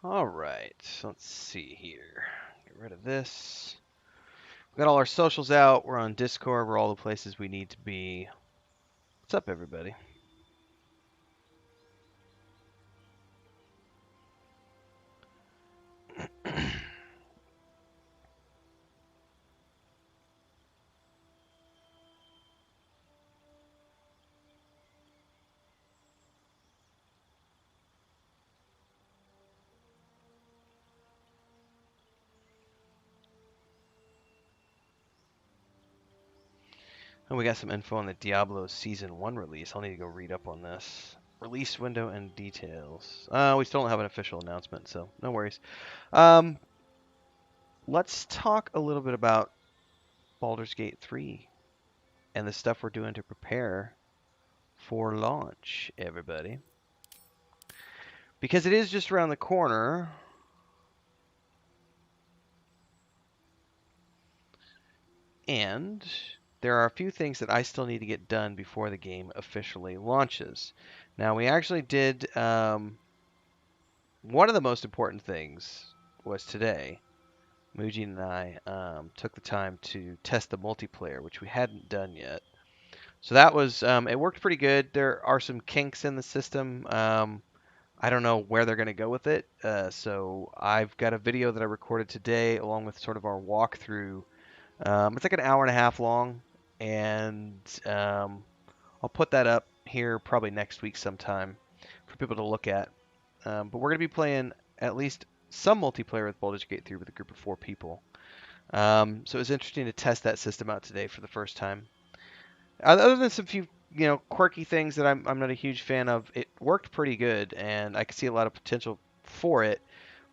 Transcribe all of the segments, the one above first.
All right, so let's see here. Get rid of this. We got all our socials out. We're on Discord. We're all the places we need to be. What's up, everybody? And we got some info on the Diablo Season 1 release. I'll need to go read up on this. Release window and details. We still don't have an official announcement, so no worries. Let's talk a little bit about Baldur's Gate 3 and the stuff we're doing to prepare for launch, everybody. Because it is just around the corner. And there are a few things that I still need to get done before the game officially launches. Now, we actually did one of the most important things was today. Mujin and I took the time to test the multiplayer, which we hadn't done yet. So that was it worked pretty good. There are some kinks in the system. I don't know where they're going to go with it. So I've got a video that I recorded today along with sort of our walkthrough. It's like an hour and a half long, and I'll put that up here probably next week sometime for people to look at. But we're going to be playing at least some multiplayer with Baldur's Gate 3 with a group of 4 people. So it was interesting to test that system out today for the first time. Other than some few, quirky things that I'm not a huge fan of, it worked pretty good, and I can see a lot of potential for it.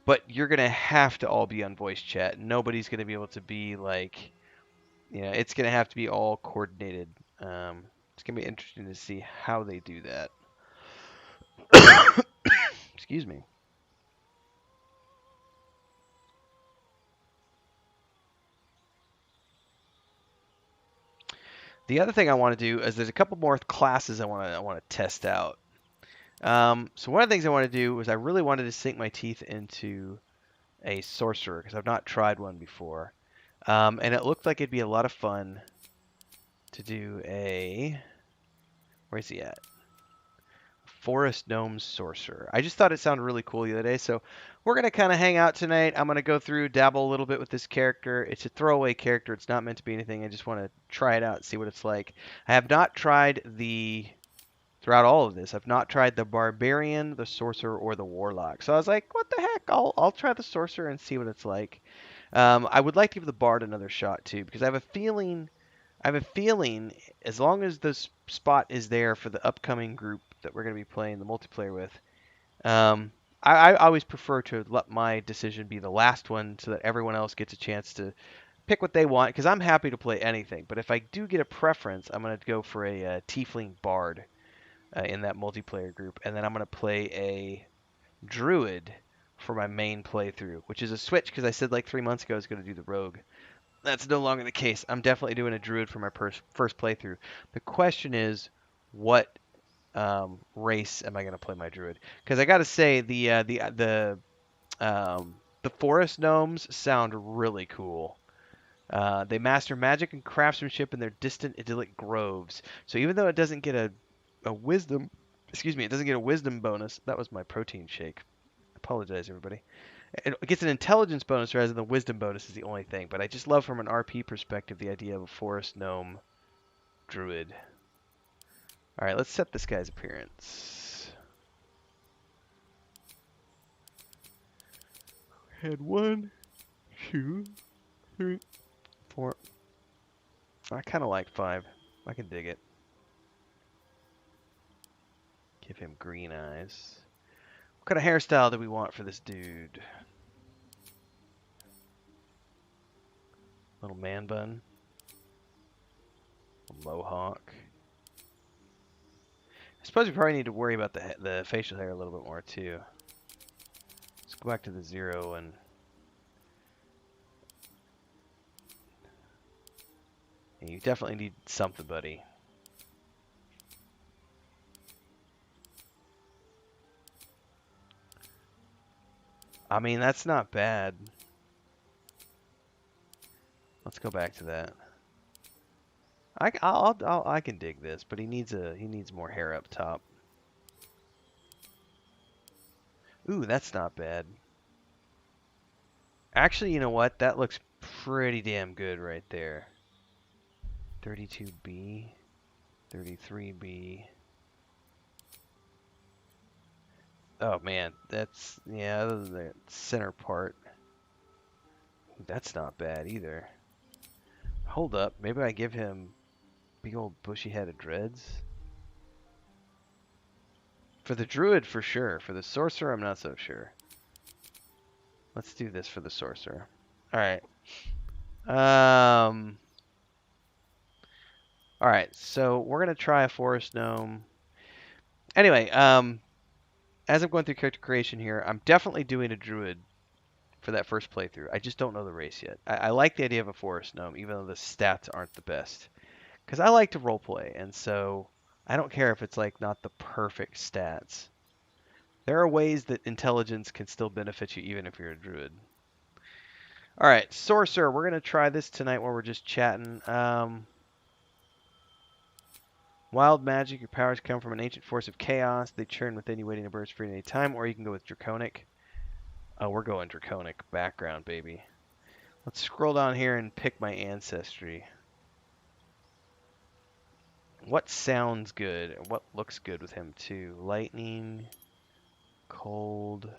But you're gonna have to all be on voice chat. Nobody's gonna be able to be like, it's gonna have to be all coordinated. It's gonna be interesting to see how they do that. Excuse me. The other thing I want to do is there's a couple more classes I want to test out. So one of the things I want to do is I really wanted to sink my teeth into a sorcerer because I've not tried one before, and it looked like it'd be a lot of fun to do a. Where's he at? Forest Gnome Sorcerer. I just thought it sounded really cool the other day, so we're going to kind of hang out tonight. I'm going to go through, dabble a little bit with this character. It's a throwaway character. It's not meant to be anything. I just want to try it out and see what it's like. I have not tried throughout all of this, I've not tried the Barbarian, the Sorcerer, or the Warlock. So I was like, what the heck? I'll try the Sorcerer and see what it's like. I would like to give the Bard another shot, too, because I have a feeling as long as this spot is there for the upcoming group that we're going to be playing the multiplayer with, I always prefer to let my decision be the last one so that everyone else gets a chance to pick what they want, because I'm happy to play anything. But if I do get a preference, I'm going to go for a Tiefling Bard in that multiplayer group, and then I'm going to play a Druid for my main playthrough, which is a switch because I said like 3 months ago I was going to do the Rogue. That's no longer the case. I'm definitely doing a Druid for my first playthrough. The question is, what race am I going to play my Druid? Because I got to say, the Forest Gnomes sound really cool. They master magic and craftsmanship in their distant, idyllic groves. So even though it doesn't get a wisdom, it doesn't get a wisdom bonus. That was my protein shake. I apologize, everybody. It gets an intelligence bonus rather than the wisdom bonus is the only thing. But I just love from an RP perspective the idea of a forest gnome druid. All right, let's set this guy's appearance. Head 1, 2, 3, 4. I kind of like 5. I can dig it. Give him green eyes. What kind of hairstyle do we want for this dude? Little man bun. A mohawk. I suppose we probably need to worry about the facial hair a little bit more too. Let's go back to the 0 and you definitely need something, buddy. I mean, that's not bad. Let's go back to that. I can dig this, but he needs more hair up top. Ooh, that's not bad. Actually, you know what? That looks pretty damn good right there. 32B, 33B. Oh man, that's, yeah, other than the center part. That's not bad either. Hold up, maybe I give him big old bushy headed dreads? For the druid, for sure. For the sorcerer, I'm not so sure. Let's do this for the sorcerer. Alright. Alright, so we're going to try a forest gnome. Anyway, as I'm going through character creation here, I'm definitely doing a druid for that first playthrough. I just don't know the race yet. I like the idea of a forest gnome, even though the stats aren't the best. Because I like to roleplay, and so I don't care if it's like not the perfect stats. There are ways that intelligence can still benefit you even if you're a druid. Alright, sorcerer, we're going to try this tonight while we're just chatting. Wild magic, your powers come from an ancient force of chaos. They churn within you, waiting to burst free at any time, or you can go with draconic. Oh, we're going draconic background, baby. Let's scroll down here and pick my ancestry. What sounds good? What looks good with him too? Lightning, cold,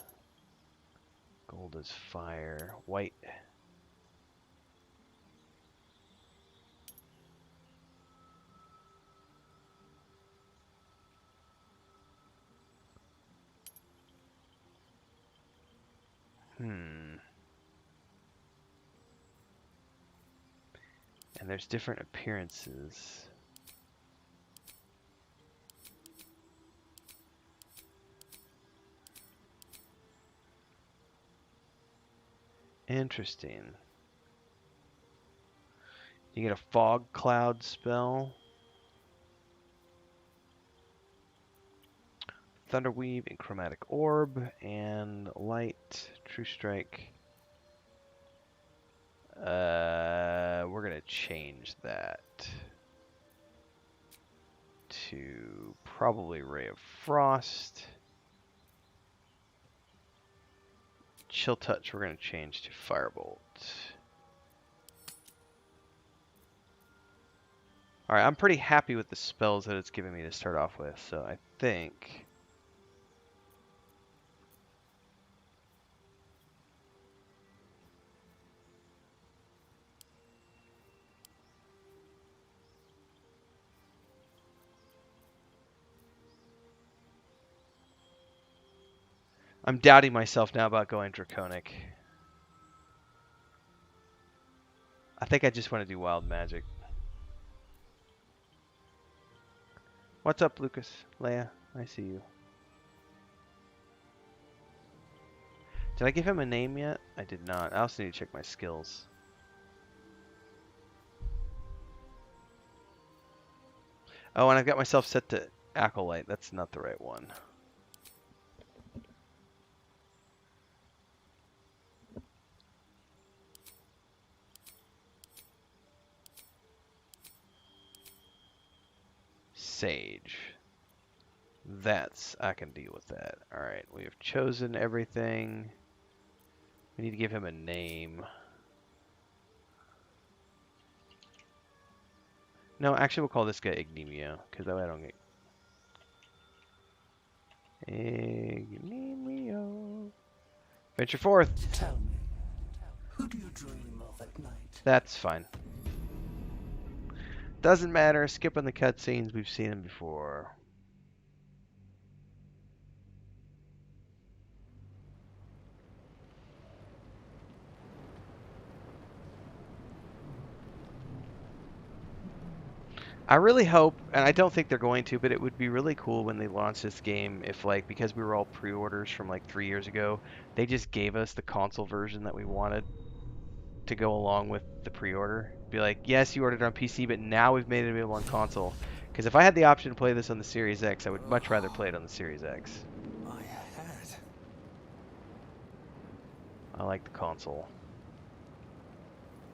gold is fire, white. And there's different appearances. Interesting. You get a fog cloud spell. Thunderweave and Chromatic Orb and Light, True Strike. We're gonna change that to probably Ray of Frost. Chill Touch we're gonna change to Firebolt. Alright, I'm pretty happy with the spells that it's giving me to start off with, so I think I'm doubting myself now about going Draconic. I think I just want to do Wild Magic. What's up, Lucas? Leia, I see you. Did I give him a name yet? I did not. I also need to check my skills. Oh, and I've got myself set to Acolyte. That's not the right one. Sage. I can deal with that. Alright, we have chosen everything. We need to give him a name. No, actually we'll call this guy Ignimio, because that way I don't get... Ignimio. Venture forth! Tell me, who do you dream of at night? That's fine. Doesn't matter, skip on the cutscenes, we've seen them before. I really hope, and I don't think they're going to, but it would be really cool when they launch this game if, like, because we were all pre-orders from like 3 years ago, they just gave us the console version that we wanted to go along with the pre-order. Be like, yes, you ordered it on PC, but now we've made it available on console. Because if I had the option to play this on the Series X, I would much rather play it on the Series X. I had. I like the console.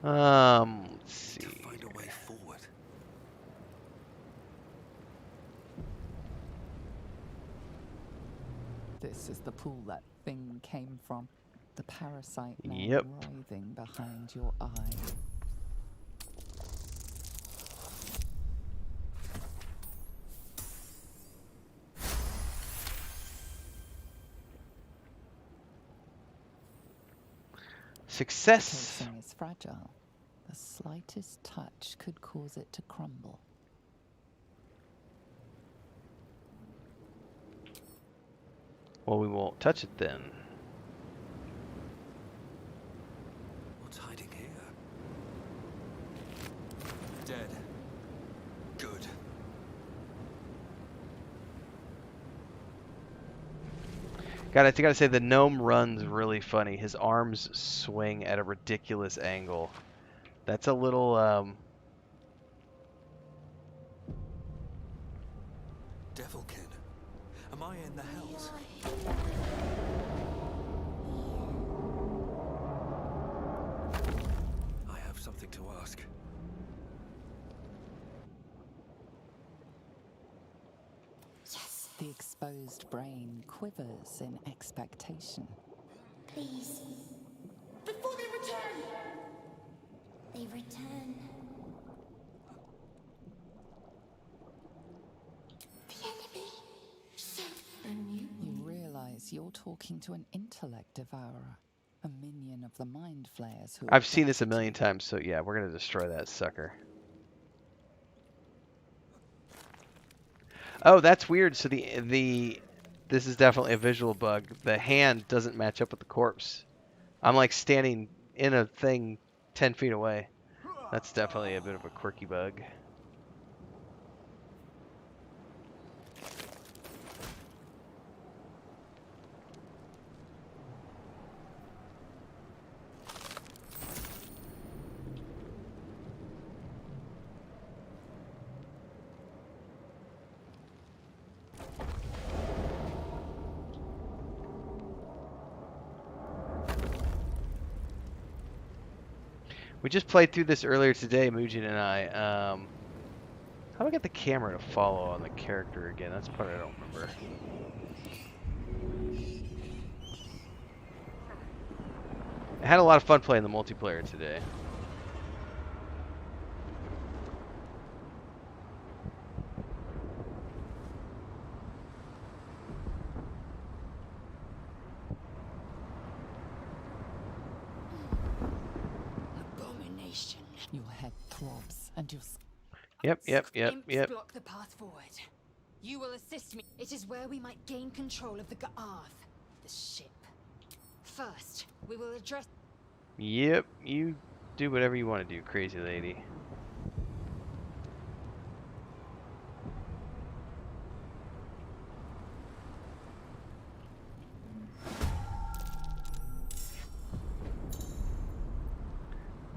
Let's see. To find a way forward. This is the pool that thing came from. The parasite now Yep. writhing behind your eye. Success. The casing is fragile. The slightest touch could cause it to crumble. Well, we won't touch it then. What's hiding here? Dead. Good. Gotta say, the gnome runs really funny. His arms swing at a ridiculous angle. That's a little, Devilkin. Am I in the hells? I have something to ask. Yes. The exposed brain quivers in expectation. Please. Before they return! They return. The enemy. So unusual. You realize you're talking to an intellect devourer, a minion of the mind flayers who I've seen this a million times, so yeah, we're gonna destroy that sucker. Oh, that's weird. So this is definitely a visual bug. The hand doesn't match up with the corpse. I'm like standing in a thing 10 feet away. That's definitely a bit of a quirky bug. We just played through this earlier today, Mujin and I. How do I get the camera to follow on the character again? That's the part I don't remember. I had a lot of fun playing the multiplayer today. Abomination. Your head throbs and your Yep. Block the path forward. You will assist me. It is where we might gain control of the Ga'arth, the ship. First, we will address. Yep, you do whatever you want to do, crazy lady.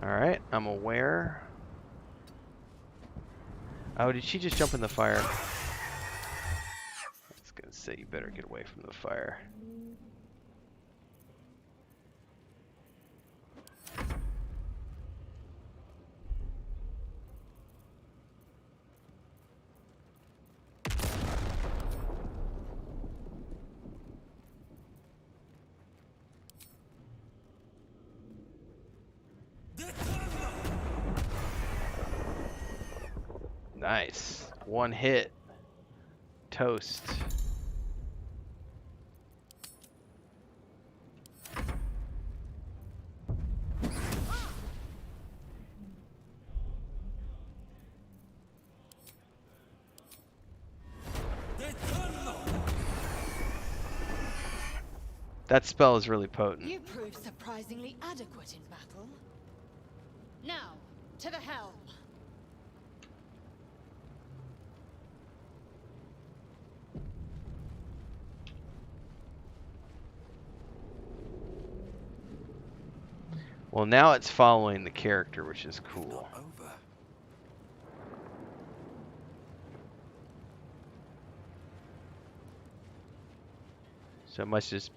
Alright, I'm aware. Oh, did she just jump in the fire? I was gonna say, you better get away from the fire. Nice. One hit. Toast. That spell is really potent. You proved surprisingly adequate in battle. Now, to the helm. Well, now it's following the character, which is cool. Not over. So it must just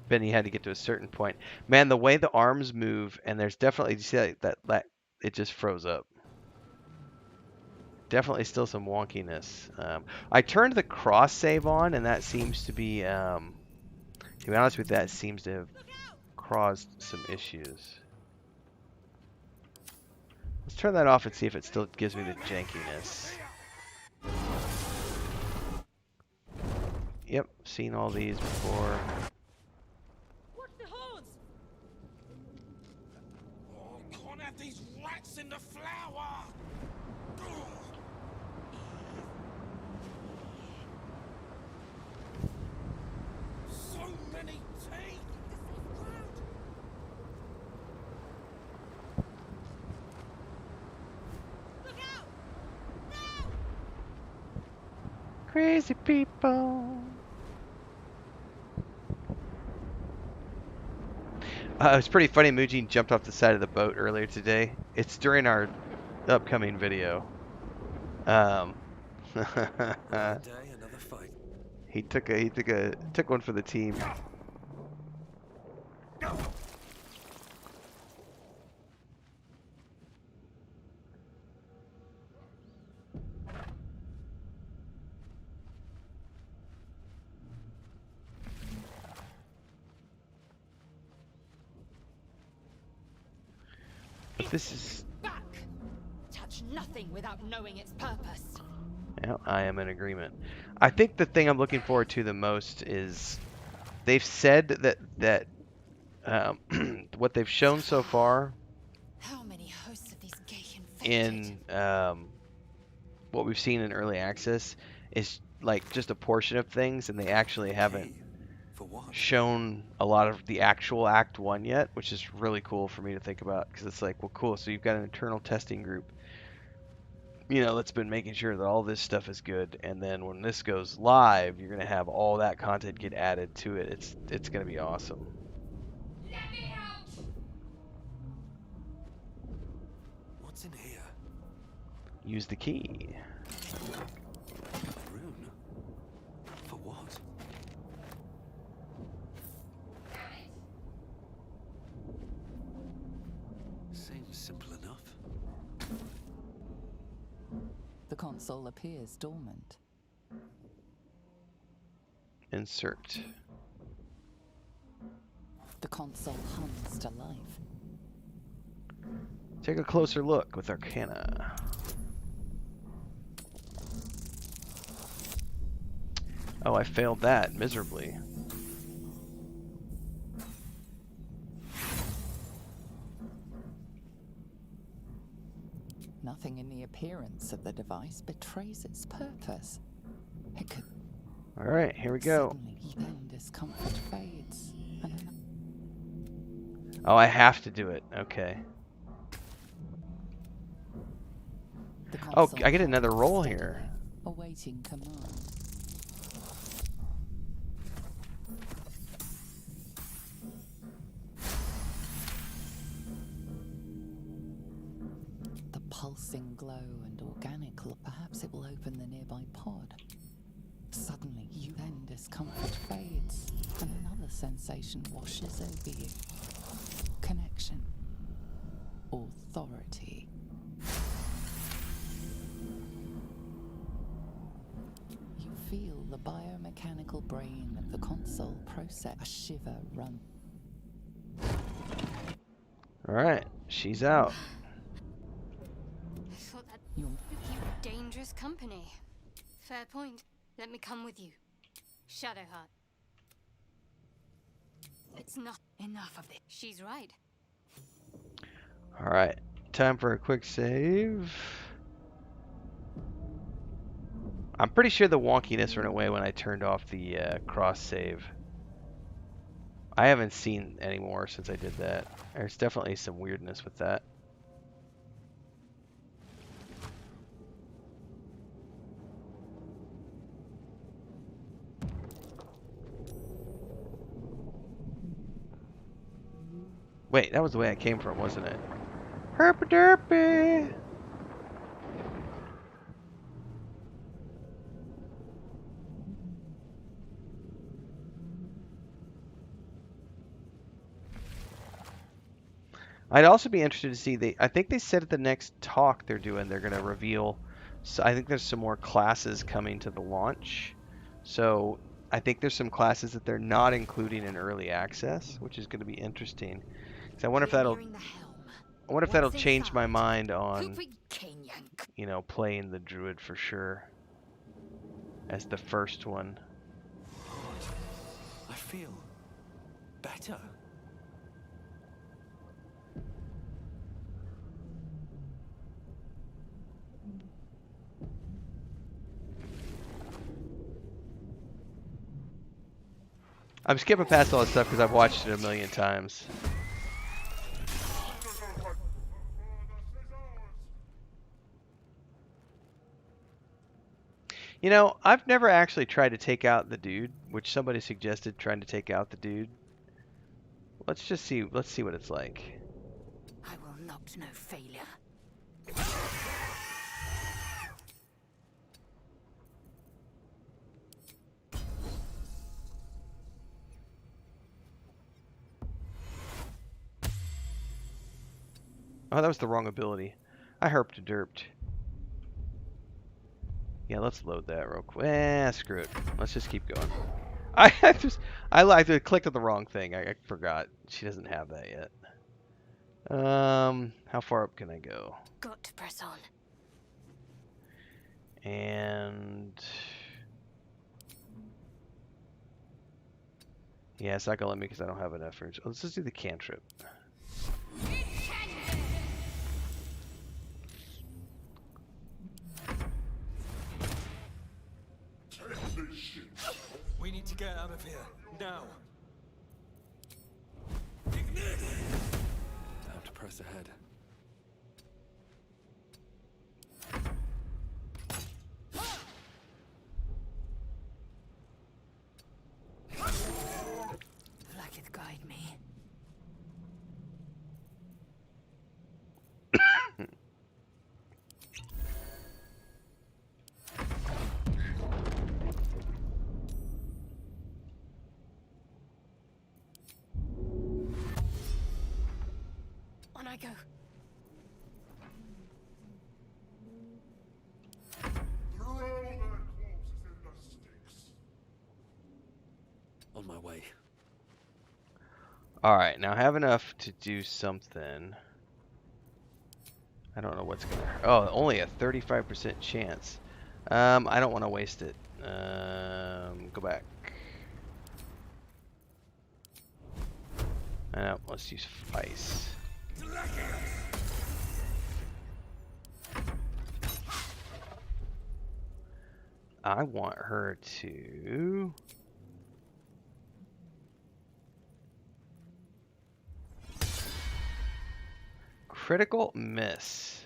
Benny had to get to a certain point. Man, the way the arms move, and there's definitely, you see that it just froze up. Definitely still some wonkiness. I turned the cross save on, and that seems to be, to be honest with you, that seems to have caused some issues. Let's turn that off and see if it still gives me the jankiness. Yep, seen all these before. Watch the horns! Oh, can't have these rats in the flour! So many teeth! Look out! No! Crazy people. It was pretty funny. Mujin jumped off the side of the boat earlier today. It's during our upcoming video. Another day, another fight. He took one for the team. But this is. Back! Touch nothing without knowing its purpose. Yeah, I am in agreement. I think the thing I'm looking forward to the most is they've said that what they've shown so far How many hosts of these gay in what we've seen in early access is like just a portion of things, and they actually haven't For what? shown a lot of the actual Act 1 yet, which is really cool for me to think about, because it's like, well, cool, so you've got an internal testing group, you know, that's been making sure that all this stuff is good, and then when this goes live, you're going to have all that content get added to it. It's going to be awesome. Let me out! What's in here? Use the key. A rune? For what? Seems simple enough. The console appears dormant. Insert. The console hums to life. Take a closer look with Arcana. Oh, I failed that miserably. Nothing in the appearance of the device betrays its purpose. It could. All right, here we go. Suddenly, then discomfort fades, and Oh, I have to do it. Okay. the Oh, console I get another hums roll steadily, here. awaiting command. The pulsing glow and organic look. Perhaps it will open the nearby pod. Suddenly, then discomfort fades, and another sensation washes over you. Connection. Authority. You feel the biomechanical brain of the console process. A shiver run. All right, she's out. I thought that Your you were dangerous company. Fair point. Let me come with you. Shadowheart. It's not enough of this. She's right. All right, time for a quick save. I'm pretty sure the wonkiness went away when I turned off the cross save. I haven't seen any more since I did that. There's definitely some weirdness with that. Wait, that was the way I came from, wasn't it? Herpy derpy! I'd also be interested to see. I think they said at the next talk they're doing, they're going to reveal. So I think there's some more classes coming to the launch. So I think there's some classes that they're not including in early access, which is going to be interesting. So I wonder if We're that'll. nearing the helm. I wonder if that'll What's change my inside? mind on, Hooper Cane Yank. playing the druid for sure as the first one. I feel better. I'm skipping past all this stuff because I've watched it a million times. I've never actually tried to take out the dude, which somebody suggested trying to take out the dude. Let's see what it's like. I will not know failure. Oh, that was the wrong ability. I herped derped. Yeah, let's load that real quick. Screw it. Let's just keep going. I clicked on the wrong thing. I forgot. She doesn't have that yet. How far up can I go? Got to press on. And yeah, it's not gonna let me because I don't have enough for. Let's just do the cantrip. We need to get out of here now. Time to press ahead. Lacketh guide me. On I go. Throw their corpses in the sticks. On my way. All right, now I have enough to do something. I don't know what's gonna. Oh, only a 35% chance. I don't want to waste it. Go back. Let's use ice. I want her to. Critical miss.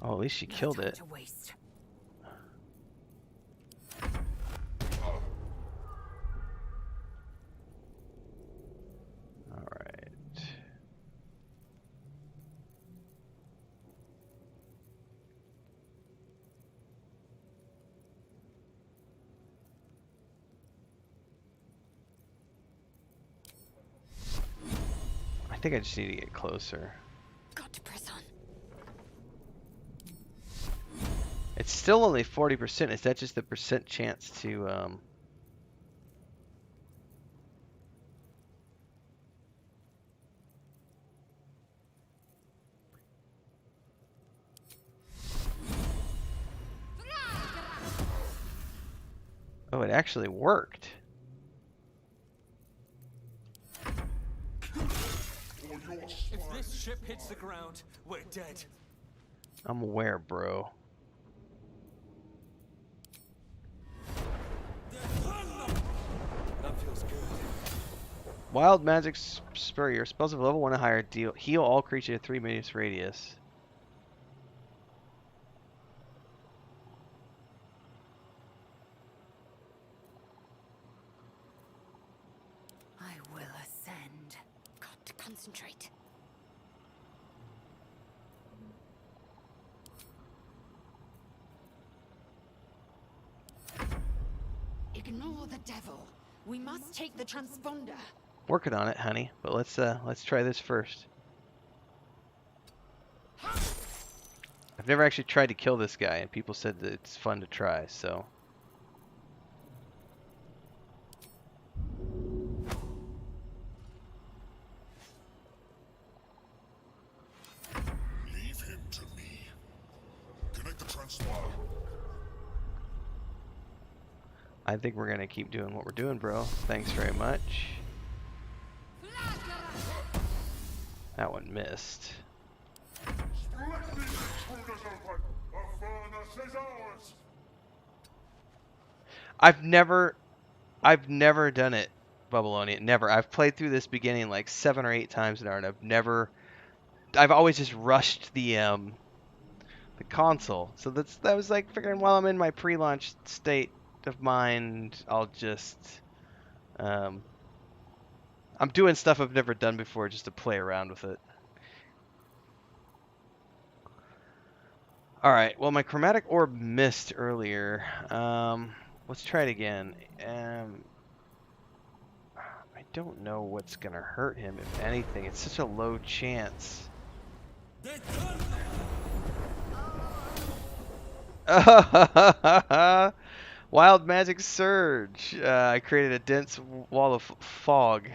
Oh, at least she killed No time it. to waste. All right. I think I just need to get closer. Got to press on. It's still only 40%. Is that just the percent chance to Oh, it actually worked. If this ship hits the ground, we're dead. I'm aware, bro. That feels good. Wild magic spur. Your spells of level 1 and higher heal all creatures at 3 meters radius. I will ascend. Got to concentrate. Ignore the devil. We must take the transponder. Working on it, honey. But let's try this first. I've never actually tried to kill this guy, and people said that it's fun to try, so. Leave him to me. Connect the transfer. I think we're gonna keep doing what we're doing, bro. Thanks very much. That one missed. Strike these intruders open. A furnace is ours. I've never done it, Babylonian. Never. I've played through this beginning like 7 or 8 times now, and I've always just rushed the console. So that was like figuring while I'm in my pre-launch state of mind, I'll just I'm doing stuff I've never done before just to play around with it. All right. Well, my chromatic orb missed earlier. Let's try it again. I don't know what's gonna hurt him, if anything. It's such a low chance. Wild magic surge. I created a dense wall of fog.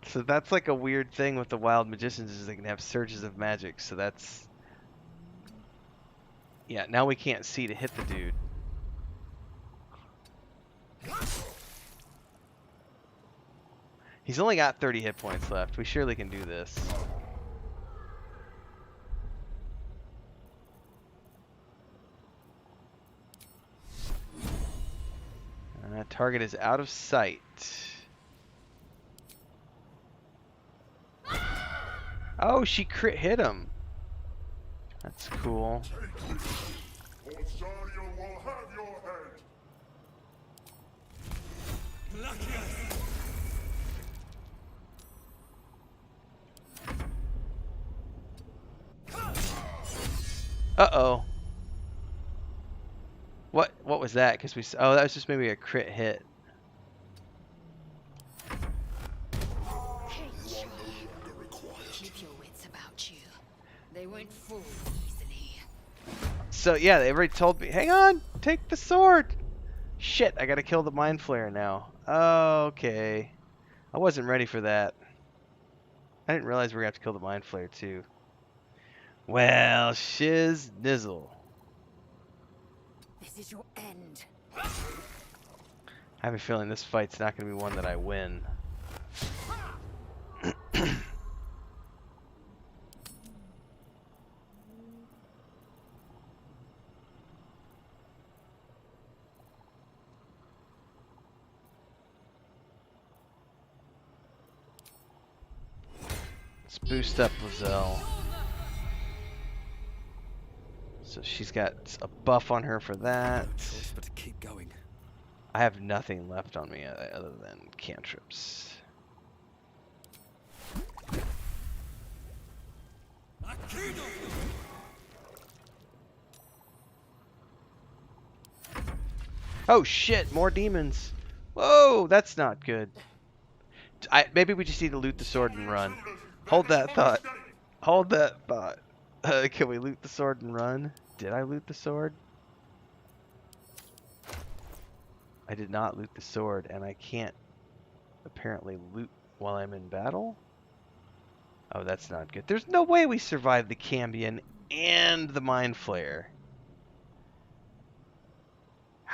So that's like a weird thing with the wild magicians, is they can have surges of magic. So that's, yeah. Now we can't see to hit the dude. He's only got 30 hit points left. We surely can do this. That target is out of sight. Oh, she crit hit him. That's cool. Or Zarya will have your head. Uh-oh. What was that? Because oh, that was just maybe a crit hit. Hey, child. Keep your wits about you. They won't fool easily. So yeah, they already told me. Hang on, take the sword. Shit, I gotta kill the mind flayer now. Okay, I wasn't ready for that. I didn't realize we were gonna have to kill the mind flayer too. Well, shiz nizzle. This is your end. I have a feeling this fight's not gonna be one that I win. Let's boost up Lizelle. So she's got a buff on her for that. No choice but to keep going. I have nothing left on me other than cantrips. Oh shit, more demons. Whoa, that's not good. Maybe we just need to loot the sword and run. Hold that thought. Hold that thought. Can we loot the sword and run? Did I loot the sword? I did not loot the sword, and I can't apparently loot while I'm in battle? Oh, that's not good. There's no way we survive the Cambion and the Mind Flayer.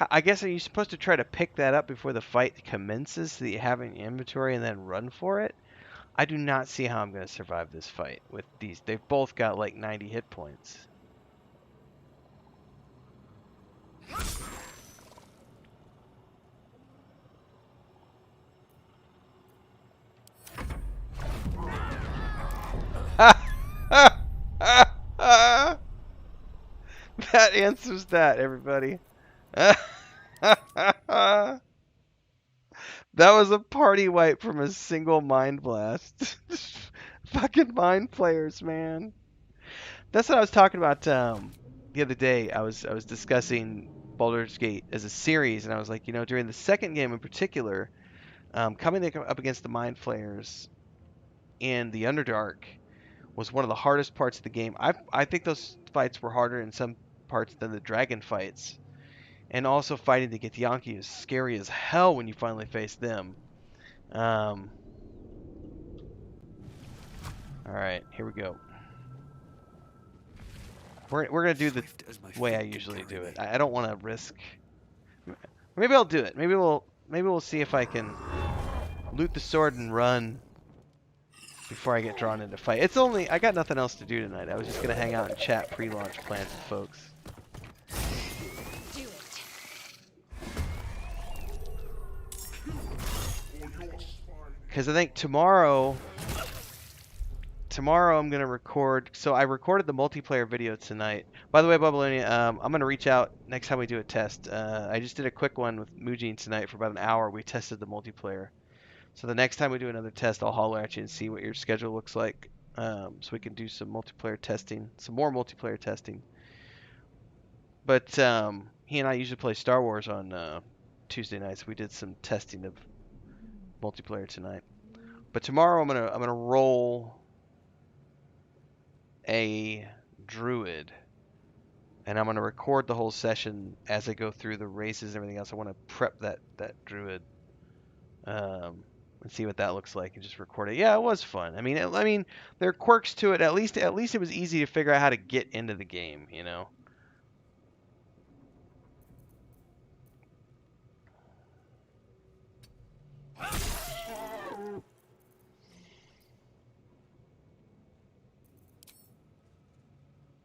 I guess, are you supposed to try to pick that up before the fight commences so that you have it in your inventory and then run for it? I do not see how I'm going to survive this fight with these. They've both got like 90 hit points. That answers that, everybody. That was a party wipe from a single mind blast. Fucking mind players, man. That's what I was talking about the other day. I was discussing Baldur's Gate as a series, and I was like, you know, during the second game in particular, coming up against the Mind Flayers in the Underdark was one of the hardest parts of the game. I think those fights were harder in some parts than the dragon fights. And also fighting the Githyanki is scary as hell when you finally face them. Alright, here we go. We're going to do the way I usually do it. I don't want to risk... Maybe I'll do it. Maybe we'll see if I can loot the sword and run before I get drawn into fight. I got nothing else to do tonight. I was just going to hang out and chat pre-launch plans with folks. Do it. Because I think tomorrow I'm going to record. So I recorded the multiplayer video tonight. By the way, Babylonia, I'm going to reach out next time we do a test. I just did a quick one with Mujin tonight for about an hour. We tested the multiplayer. So the next time we do another test, I'll holler at you and see what your schedule looks like. So we can do some multiplayer testing, some more multiplayer testing. But he and I usually play Star Wars on Tuesday nights. We did some testing of multiplayer tonight. But tomorrow I'm gonna roll a druid, and I'm gonna record the whole session as I go through the races and everything else. I want to prep that druid, and see what that looks like, and just record it. Yeah, it was fun. I mean, there are quirks to it. At least it was easy to figure out how to get into the game. You know.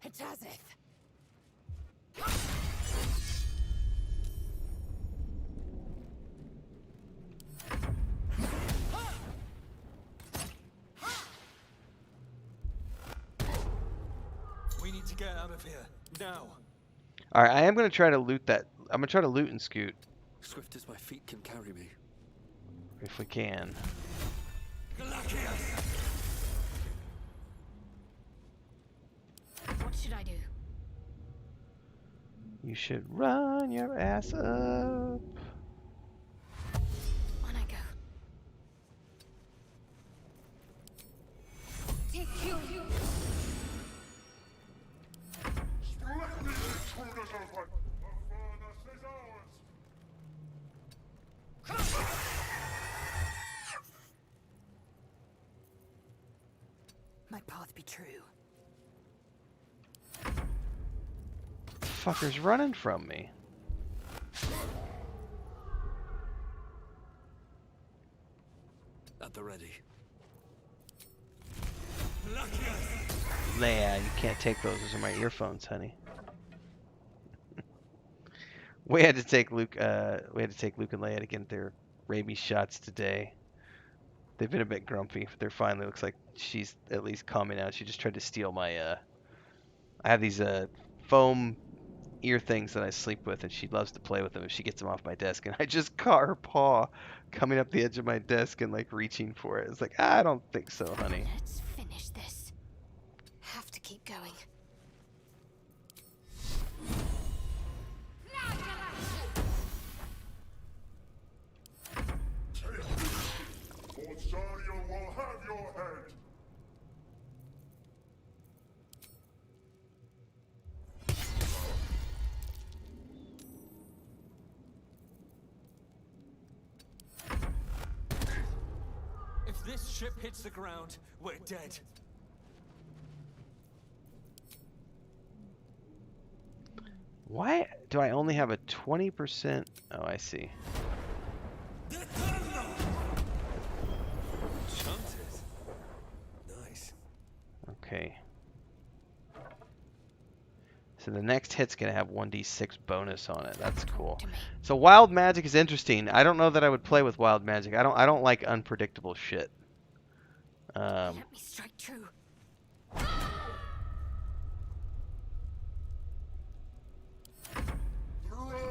Hatazeth. We need to get out of here now. All right, I am gonna try to loot that. I'm gonna try to loot and scoot Swift as my feet can carry me. if we can. What should I do? You should run your ass up. On I go. Take you. Strike these intruders open! The furnace is ours! My path be true. Fucker's running from me. At the ready. Leia, you can't take those. Those are my earphones, honey. We had to take Luke. We had to take Luke and Leia to get their rabies shots today. They've been a bit grumpy, but they're finally. Looks like she's at least calming out. She just tried to steal my. I have these foam ear things that I sleep with, and she loves to play with them if she gets them off my desk. And I just caught her paw coming up the edge of my desk and like reaching for it. It's like, I don't think so, honey. Let's finish this. Have to keep going. Take this, or Zarya will have your head! If this ship hits the ground, we're dead. Why do I only have a 20%? Oh, I see. Chanted. Nice. Okay. So the next hit's gonna have 1d6 bonus on it. That's cool. So wild magic is interesting. I don't know that I would play with wild magic. I don't like unpredictable shit. Let me strike true. Throw their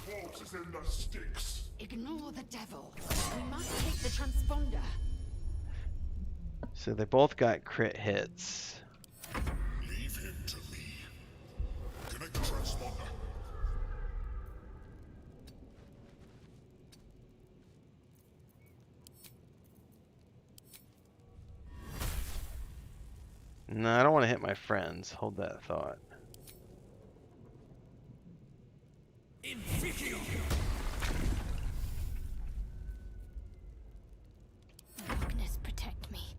corpses in the sticks! Ignore the devil. We must take the transponder. So they both got crit hits. Leave him to me. Connect the transponder. No, I don't want to hit my friends. Hold that thought. Darkness, protect me.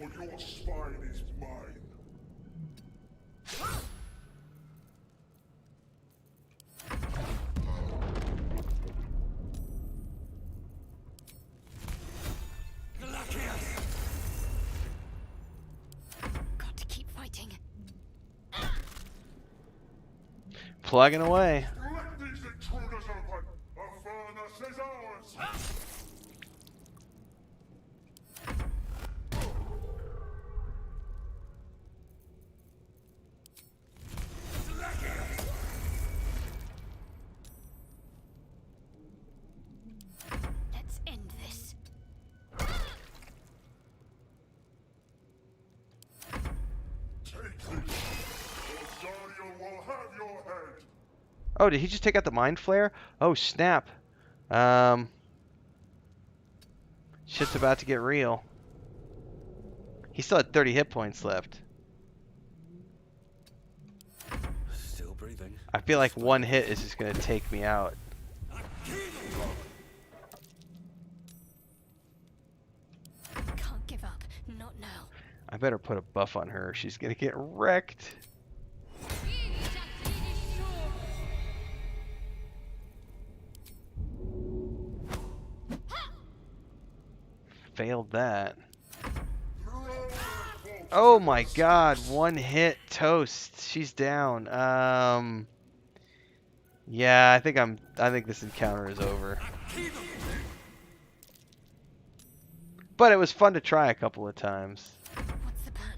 Or your spine is mine. Got to keep fighting. Plugging away. Let these intruders open. A furnace is ours. Let's end this. Take this. Or Zariel will have your head. Oh, did he just take out the mind flare? Oh, snap. Shit's about to get real. He still had 30 hit points left. Still breathing. I feel like one hit is just going to take me out. Can't give up. Not now. I better put a buff on her. She's going to get wrecked. Failed that. Oh my god, one hit toast. She's down. Yeah, I think this encounter is over. But it was fun to try a couple of times. What's the plan?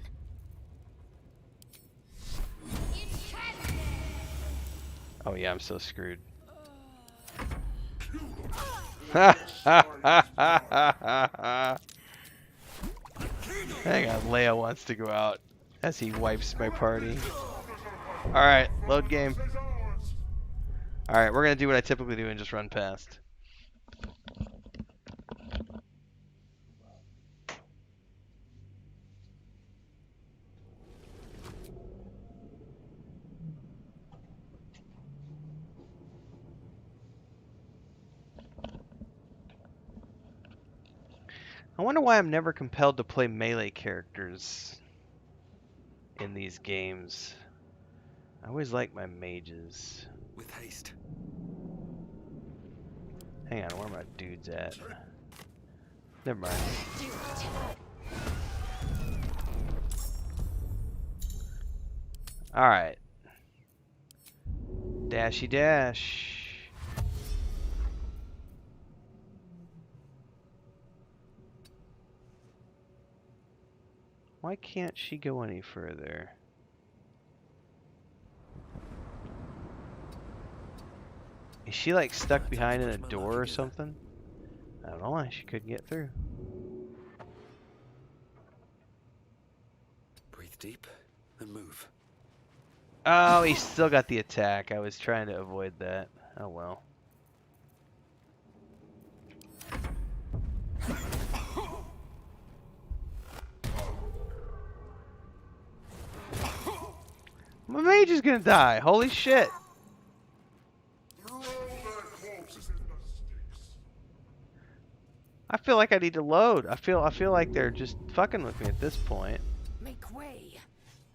Oh yeah, I'm so screwed. Hang on, Leia wants to go out as he wipes my party. Alright, load game. Alright, we're gonna do what I typically do and just run past. I wonder why I'm never compelled to play melee characters in these games. I always like my mages. With haste. Hang on, where are my dudes at? Never mind. Alright. Dashy dash. Why can't she go any further? Is she like stuck behind in a door or something? I don't know why she couldn't get through. Breathe deep and move. Oh, he still got the attack. I was trying to avoid that. Oh well. My mage is gonna die. Holy shit. Throw their corpses in the sticks. I feel like I need to load. I feel like they're just fucking with me at this point. Make way.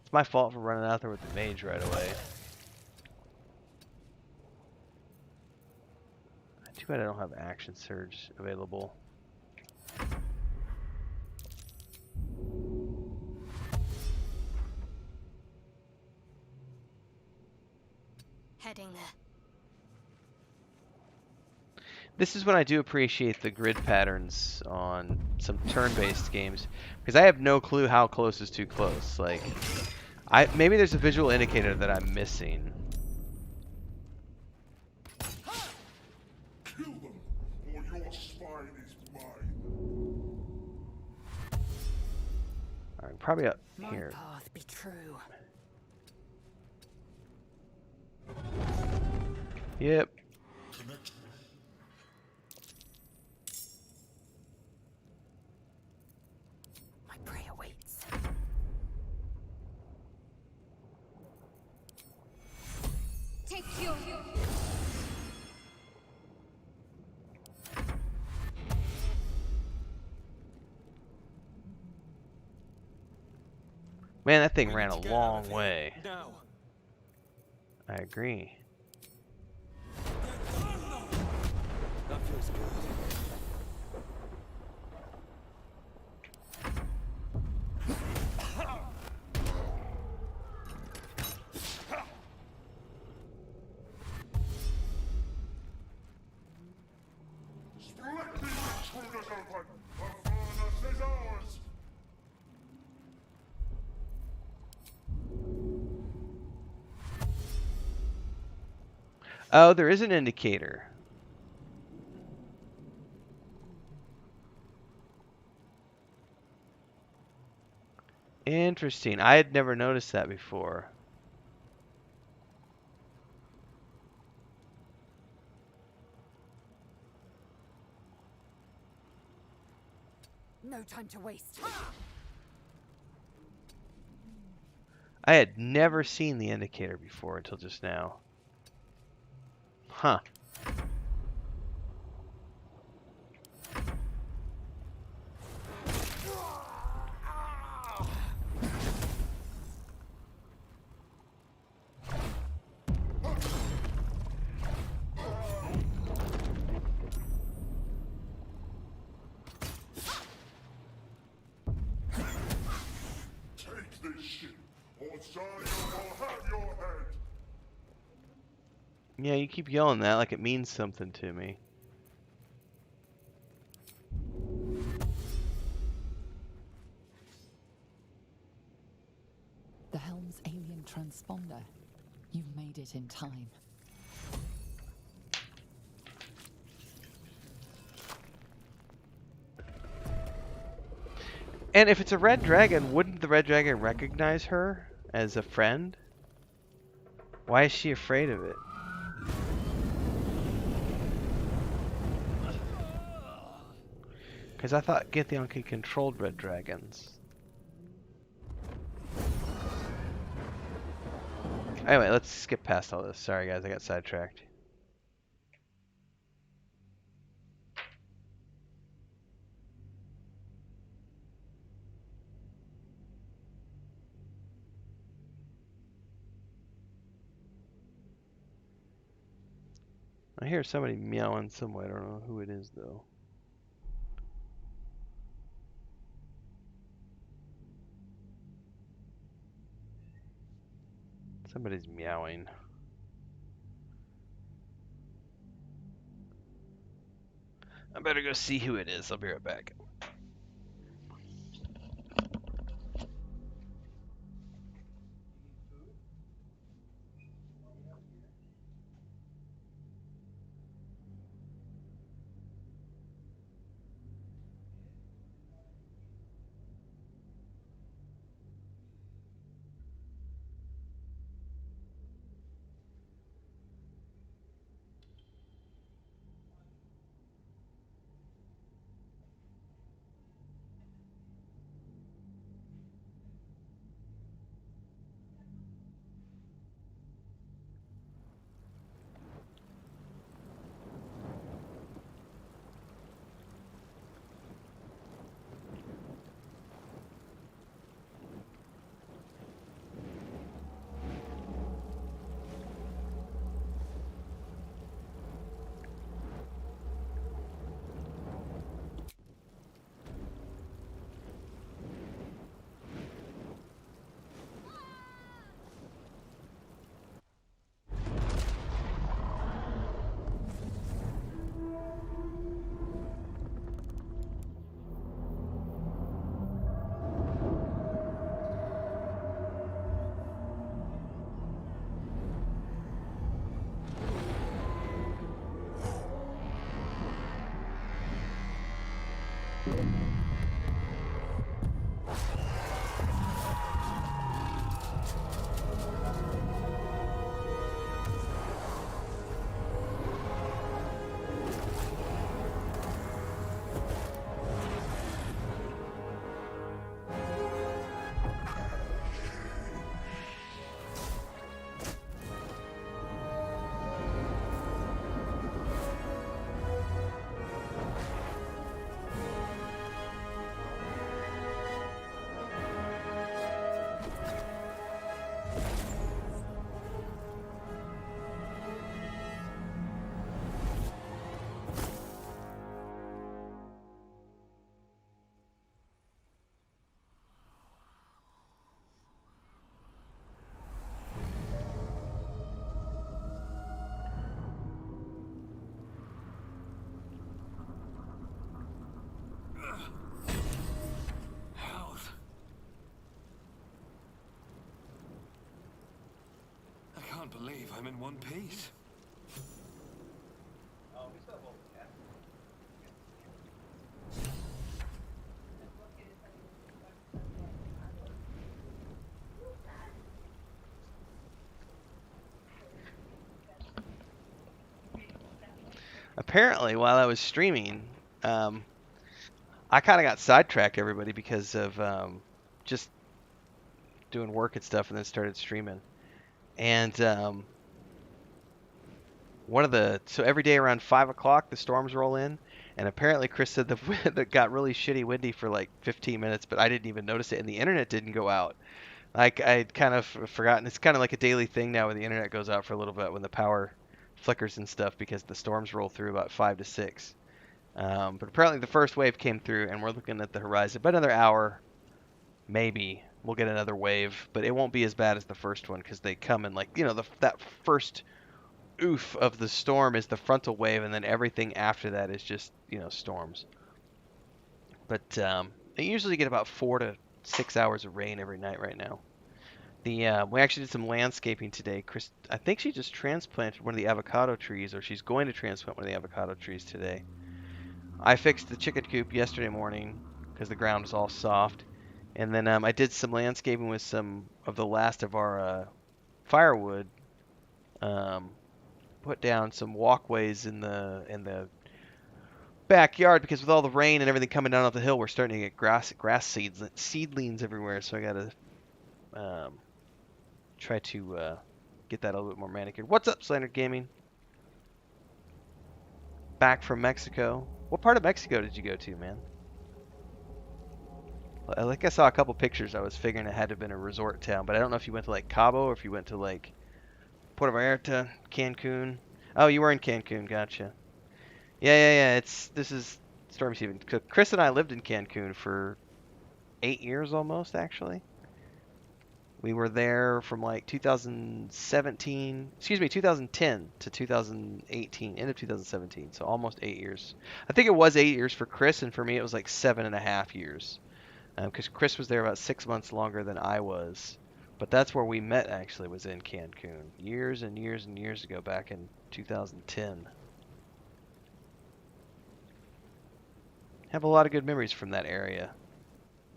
It's my fault for running out there with the mage right away. Too bad I don't have action surge available. Heading there. This is when I do appreciate the grid patterns on some turn-based games, because I have no clue how close is too close. Like, maybe there's a visual indicator that I'm missing. Kill them, or your spine is mine. Alright, probably up My here. path be true. Yep. My prey awaits. Take your... Man, that thing We ran need a to get out long of here. way. Now. I agree. That feels good. Split these intruders open! The furnace is ours! Oh, there is an indicator. Interesting. I had never noticed that before. No time to waste. I had never seen the indicator before until just now. Huh. Take this ship, or Zion will have your head! Yeah, you keep yelling that like it means something to me. The helm's alien transponder. You've made it in time. And if it's a red dragon, wouldn't the red dragon recognize her as a friend? Why is she afraid of it? Because I thought Githyon could control red dragons. Anyway, let's skip past all this. Sorry guys, I got sidetracked. I hear somebody meowing somewhere. I don't know who it is though. Somebody's meowing. I better go see who it is. I'll be right back. believe I'm in one piece. Apparently, while I was streaming, I kind of got sidetracked, everybody, because of just doing work and stuff, and then started streaming. And so every day around 5 o'clock, the storms roll in, and apparently Chris said the that got really shitty windy for like 15 minutes, but I didn't even notice it, and the internet didn't go out. Like I'd kind of forgotten. It's kind of like a daily thing now where the internet goes out for a little bit when the power flickers and stuff because the storms roll through about 5 to 6. But apparently the first wave came through, and we're looking at the horizon. About another hour, maybe we'll get another wave, but it won't be as bad as the first one because they come in like that first oof of the storm is the frontal wave, and then everything after that is just storms. But I usually get about 4 to 6 hours of rain every night right now. We actually did some landscaping today. Chris, I think she just transplanted one of the avocado trees, or she's going to transplant one of the avocado trees today. I fixed the chicken coop yesterday morning because the ground was all soft, and then I did some landscaping with some of the last of our firewood. Put down some walkways in the backyard because with all the rain and everything coming down off the hill, we're starting to get grass seedlings everywhere. So I gotta try to get that a little bit more manicured. What's up, Slander Gaming? Back from Mexico. What part of Mexico did you go to, man? Like I saw a couple pictures. I was figuring it had to have been a resort town, but I don't know if you went to like Cabo or if you went to like Puerto Vallarta, Cancun. Oh, you were in Cancun. Gotcha. Yeah. This is stormy season. Chris and I lived in Cancun for 8 years almost, actually. We were there from like 2010 to 2018, end of 2017, so almost 8 years. I think it was 8 years for Chris, and for me it was like 7.5 years, because Chris was there about 6 months longer than I was. But that's where we met, actually, was in Cancun, years and years and years ago, back in 2010. Have a lot of good memories from that area.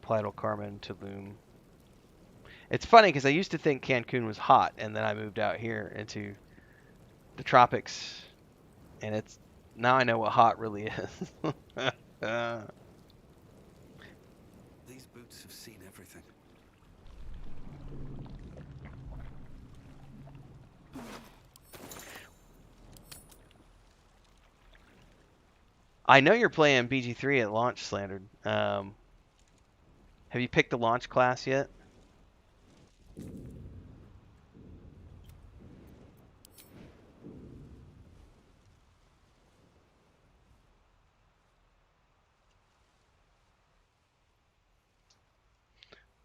Playa del Carmen, Tulum. It's funny because I used to think Cancun was hot, and then I moved out here into the tropics, and it's now I know what hot really is. These boots have seen everything. I know you're playing BG3 at launch, Slandered. Have you picked the launch class yet?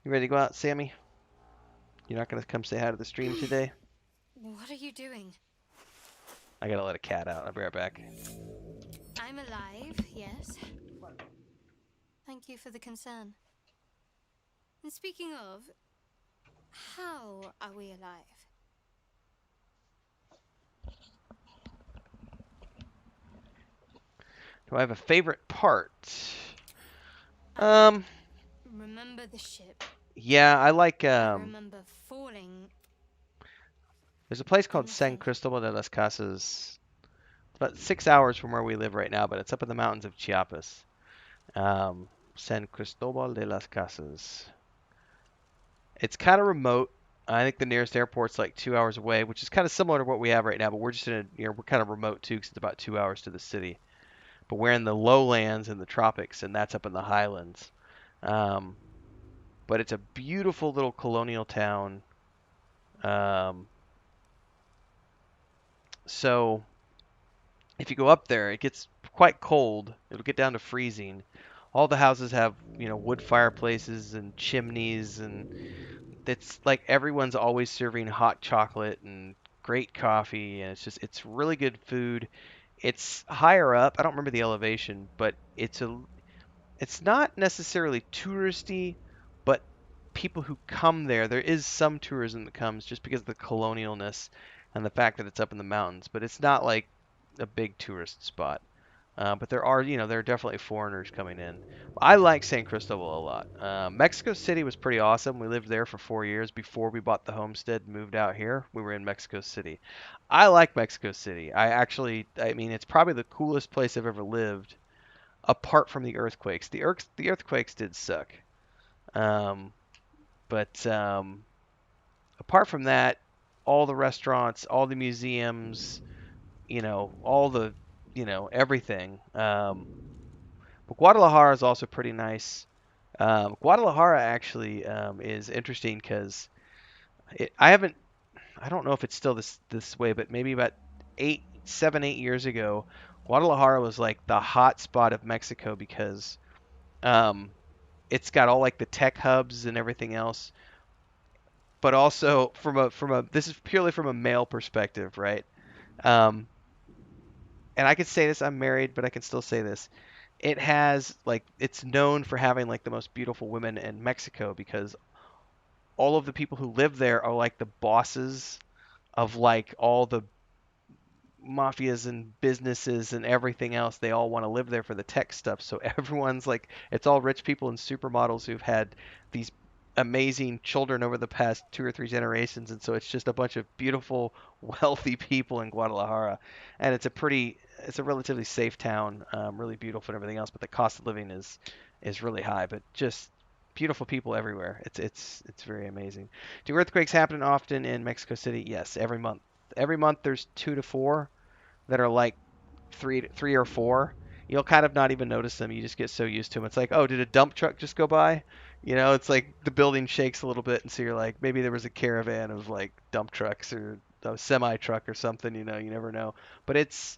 You ready to go out, Sammy? You're not going to come say hi to the stream today? What are you doing? I got to let a cat out. I'll be right back. I'm alive, yes. Thank you for the concern. And speaking of, how are we alive? Do I have a favorite part? Remember the ship. Yeah, I like I remember falling. there's a place called San Cristobal de las Casas. It's about 6 hours from where we live right now, but it's up in the mountains of Chiapas. San Cristobal de las Casas. It's kind of remote. I think the nearest airport's like 2 hours away, which is kind of similar to what we have right now, but we're just we're kind of remote too, because it's about 2 hours to the city. But we're in the lowlands in the tropics, and that's up in the highlands. But it's a beautiful little colonial town. So if you go up there, it gets quite cold. It'll get down to freezing. All the houses have, wood fireplaces and chimneys, and it's like everyone's always serving hot chocolate and great coffee, and it's really good food. It's higher up. I don't remember the elevation, but it's not necessarily touristy, but people who come there is some tourism that comes just because of the colonialness. and the fact that it's up in the mountains. But it's not like a big tourist spot. But there are, there are definitely foreigners coming in. I like San Cristobal a lot. Mexico City was pretty awesome. We lived there for 4 years before we bought the homestead and moved out here. We were in Mexico City. I like Mexico City. I mean, it's probably the coolest place I've ever lived, apart from the earthquakes. The earthquakes did suck. Um, but apart from that, all the restaurants, all the museums, all the, everything. But Guadalajara is also pretty nice. Guadalajara actually is interesting because I don't know if it's still this way, but maybe about 8 years ago, Guadalajara was like the hot spot of Mexico because um, it's got all like the tech hubs and everything else. But also from a this is purely from a male perspective, right? Um, and I could say this, I'm married, but I can still say this. It has like it's known for having like the most beautiful women in Mexico because all of the people who live there are like the bosses of like all the mafias and businesses and everything else. They all want to live there for the tech stuff. So everyone's like, it's all rich people and supermodels who've had these amazing children over the past 2 or 3 generations. And so it's just a bunch of beautiful, wealthy people in Guadalajara. And it's a relatively safe town, really beautiful and everything else. But the cost of living is really high. But just beautiful people everywhere. It's very amazing. Do earthquakes happen often in Mexico City? Yes, every month. Every month there's 2 to 4 that are like three or four. You'll kind of not even notice them. You just get so used to them. It's like, oh, did a dump truck just go by? It's like the building shakes a little bit, and so you're like, maybe there was a caravan of like dump trucks or a semi truck or something. You never know. But it's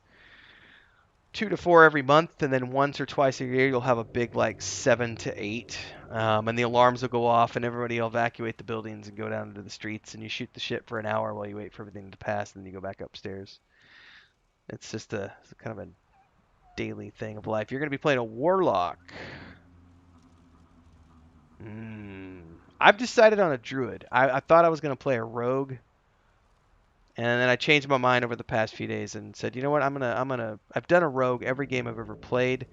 2 to 4 every month, and then once or twice a year you'll have a big like 7 to 8, and the alarms will go off, and everybody will evacuate the buildings and go down into the streets, and you shoot the shit for an hour while you wait for everything to pass, and then you go back upstairs. It's just it's kind of a daily thing of life. You're going to be playing a warlock. I've decided on a druid. I thought I was going to play a rogue, and then I changed my mind over the past few days and said, you know what, I've done a rogue every game I've ever played,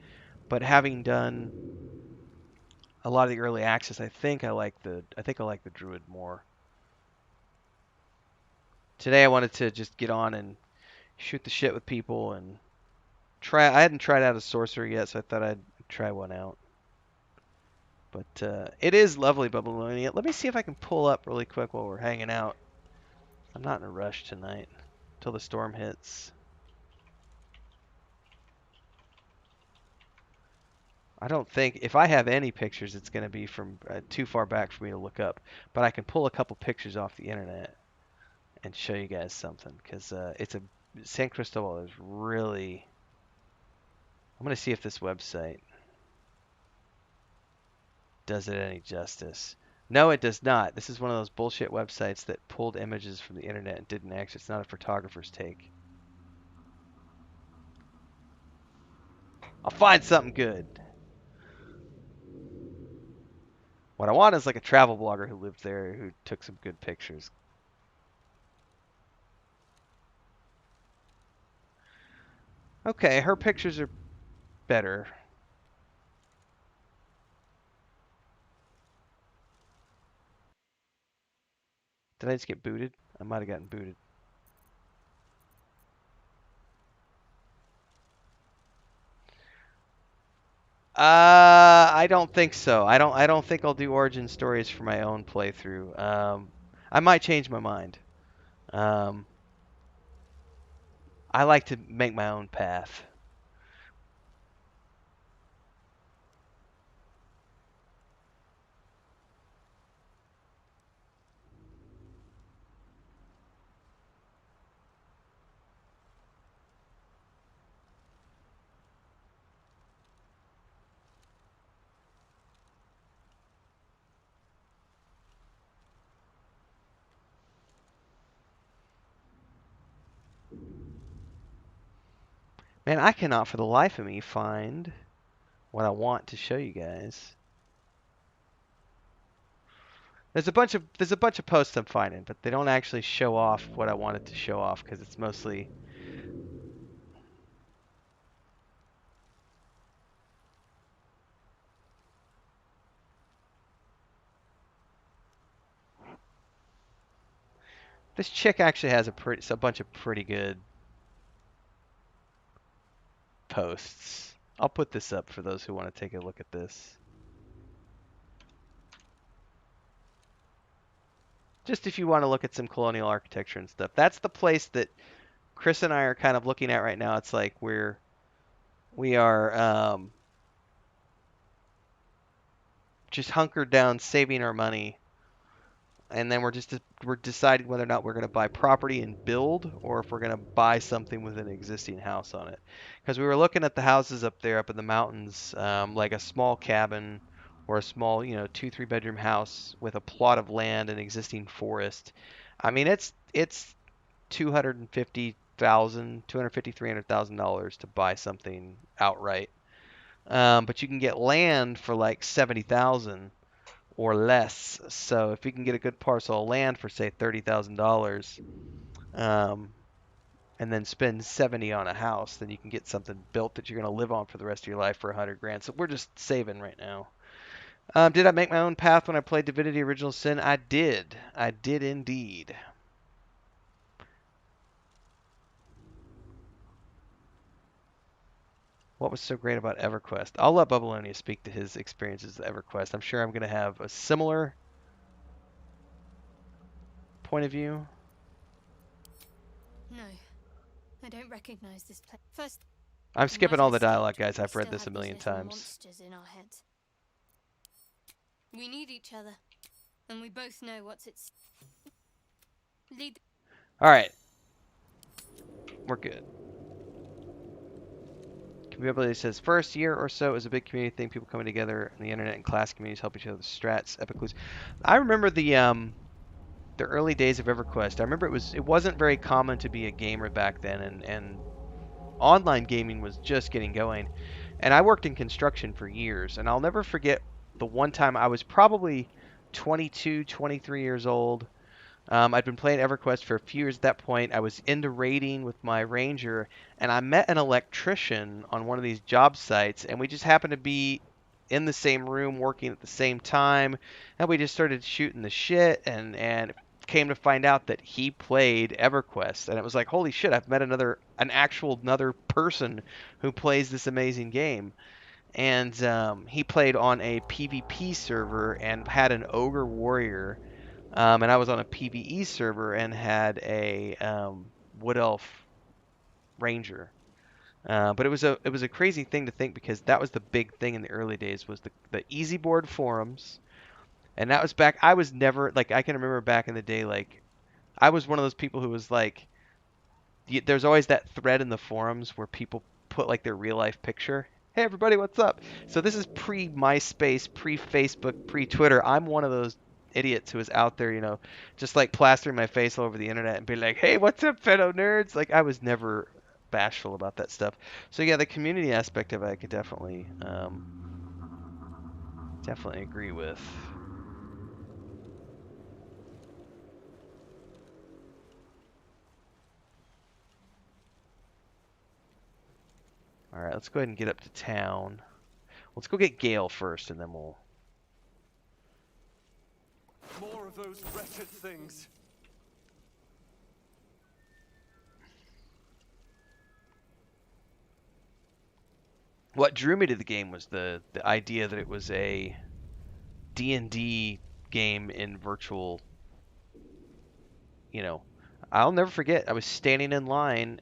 but having done a lot of the early access, I think I like the druid more. Today I wanted to just get on and shoot the shit with people and try. I hadn't tried out a sorcerer yet, so I thought I'd try one out. But it is lovely, Babylonia. Let me see if I can pull up really quick while we're hanging out. I'm not in a rush tonight until the storm hits. I don't think, if I have any pictures, it's going to be from too far back for me to look up. But I can pull a couple pictures off the internet and show you guys something. Because San Cristobal is really... I'm going to see if this website does it any justice. No, it does not. This is one of those bullshit websites that pulled images from the internet and didn't actually. It's not a photographer's take. I'll find something good. What I want is like a travel blogger who lived there who took some good pictures. Okay, her pictures are better. Did I just get booted? I might have gotten booted. I don't think so. I don't think I'll do origin stories for my own playthrough. I might change my mind. Um, I like to make my own path. Man, I cannot for the life of me find what I want to show you guys. There's a bunch of posts I'm finding, but they don't actually show off what I wanted to show off because it's mostly. This chick actually has a bunch of pretty good posts. I'll put this up for those who want to take a look at this. Just if you want to look at some colonial architecture and stuff. That's the place that Chris and I are kind of looking at right now. It's like we are just hunkered down, saving our money, and then we're deciding whether or not we're going to buy property and build, or if we're going to buy something with an existing house on it. Because we were looking at the houses up there, up in the mountains, like a small cabin or a small, 2-3 bedroom house with a plot of land and existing forest. I mean, it's $300,000 to buy something outright. But you can get land for like 70,000 or less. So if you can get a good parcel of land for say $30,000, and then spend 70 on a house, then you can get something built that you're going to live on for the rest of your life for 100 grand. So we're just saving right now. Did I make my own path when I played Divinity Original Sin? I did. I did indeed. What was so great about EverQuest? I'll let Babylonia speak to his experiences with EverQuest. I'm sure I'm going to have a similar point of view. No, I don't recognize this place. First, I'm we skipping might all have the dialogue, escaped, guys. but I've we read still this a had these million little times. monsters in our heads. We need each other, and we both know what's at stake. Lead. All right. We're good. Community says, first year or so is a big community thing. People coming together in the internet and class communities help each other with strats, epic clues. I remember the early days of EverQuest. I remember it wasn't very common to be a gamer back then, and online gaming was just getting going. And I worked in construction for years, and I'll never forget the one time I was probably 22, 23 years old. I'd been playing EverQuest for a few years at that point. I was into raiding with my ranger, and I met an electrician on one of these job sites, and we just happened to be in the same room working at the same time, and we just started shooting the shit, and came to find out that he played EverQuest, and it was like, holy shit, I've met another person who plays this amazing game. And he played on a PvP server and had an ogre warrior, and I was on a PvE server and had a wood elf ranger. But it was a crazy thing to think, because that was the big thing in the early days, was the easy board forums, and that was back. I was never like, I can remember back in the day, like I was one of those people who was like, there's always that thread in the forums where people put like their real life picture. Hey everybody, what's up? So this is pre MySpace, pre Facebook, pre Twitter. I'm one of those idiots who is out there, just like plastering my face all over the internet and be like, "Hey, what's up, fellow nerds?" Like I was never bashful about that stuff. So yeah, the community aspect of it, I could definitely agree with. All right, let's go ahead and get up to town. Let's go get Gale first, and then we'll. More of those wretched things. What drew me to the game was the idea that it was a D&D game in virtual. I'll never forget. I was standing in line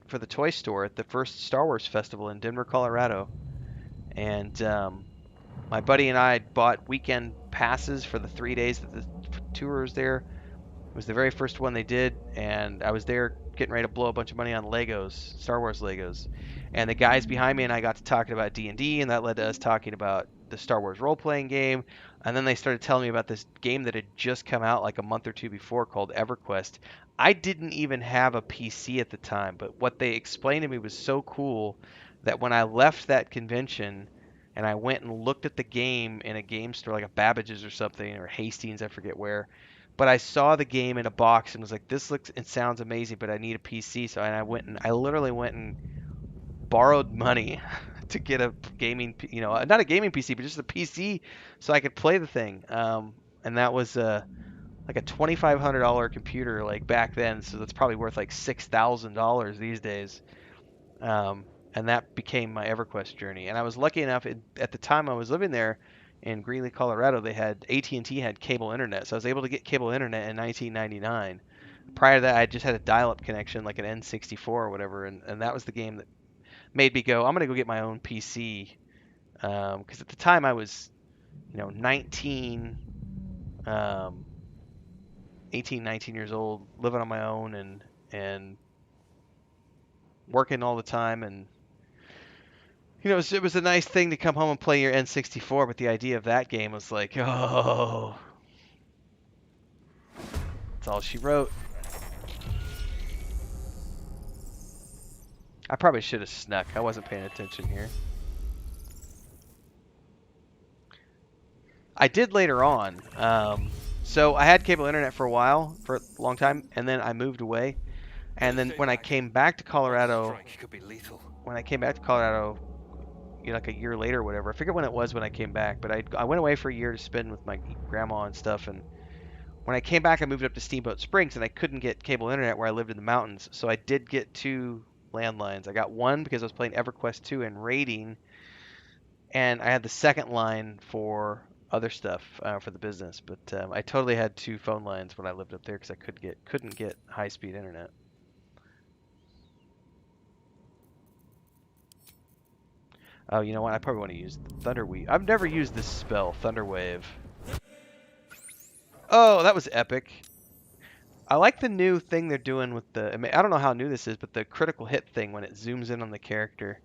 for the toy store at the first Star Wars festival in Denver, Colorado, and my buddy and I had bought weekend passes for the 3 days that the tour was there. It was the very first one they did, and I was there getting ready to blow a bunch of money on Legos, Star Wars Legos. And the guys behind me and I got to talking about D&D, and that led to us talking about the Star Wars role-playing game. And then they started telling me about this game that had just come out like a month or two before called EverQuest. I didn't even have a PC at the time, but what they explained to me was so cool that when I left that convention, and I went and looked at the game in a game store like a Babbage's or something, or Hastings, I forget where. But I saw the game in a box and was like, this looks and sounds amazing, but I need a PC. So I literally went and borrowed money to get a gaming, not a gaming PC, but just a PC so I could play the thing. And that was like a $2,500 computer like back then, so that's probably worth like $6,000 these days. And that became my EverQuest journey. And I was lucky enough at the time I was living there in Greeley, Colorado. They had AT&T had cable internet, so I was able to get cable internet in 1999. Prior to that, I just had a dial-up connection, like an N64 or whatever, and that was the game that made me go, I'm gonna go get my own PC. Because at the time I was, 19, 18, 19 years old, living on my own and working all the time, and it was a nice thing to come home and play your N64, but the idea of that game was like, oh, that's all she wrote. I probably should have snuck. I wasn't paying attention here. I did later on. So I had cable internet for a long time, and then I moved away. And then when I came back to Colorado, like a year later or whatever, I forget when it was when I came back, but I went away for a year to spend with my grandma and stuff. And when I came back, I moved up to Steamboat Springs, and I couldn't get cable internet where I lived in the mountains. So I did get 2 landlines. I got one because I was playing EverQuest 2 and raiding, and I had the second line for other stuff for the business. But I totally had 2 phone lines when I lived up there because I couldn't get high-speed internet. Oh, you know what? I probably want to use Thunderwave. I've never used this spell, Thunderwave. Oh, that was epic. I like the new thing they're doing with I don't know how new this is, but the critical hit thing when it zooms in on the character.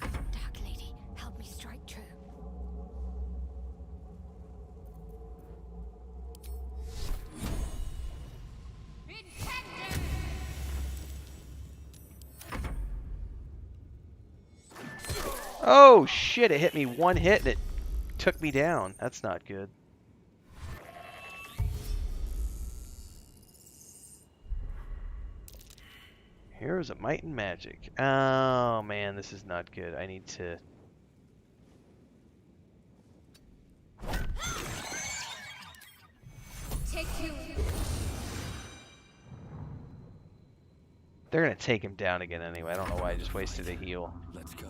Dark Lady, help me strike true. Oh shit, it hit me one hit and it took me down. That's not good. Heroes of Might and Magic. Oh man, this is not good. I need to... Take 2. They're gonna take him down again anyway. I don't know why I just wasted a heal. Let's go.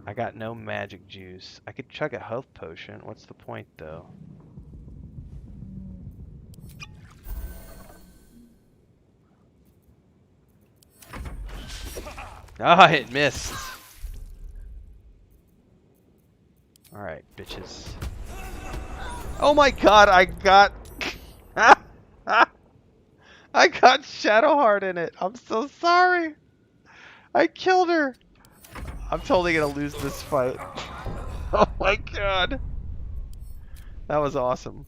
I got no magic juice. I could chug a health potion. What's the point though? Ah, it missed. Alright, bitches. Oh my god, I got... I got Shadowheart in it. I'm so sorry. I killed her. I'm totally gonna lose this fight. Oh my god. That was awesome.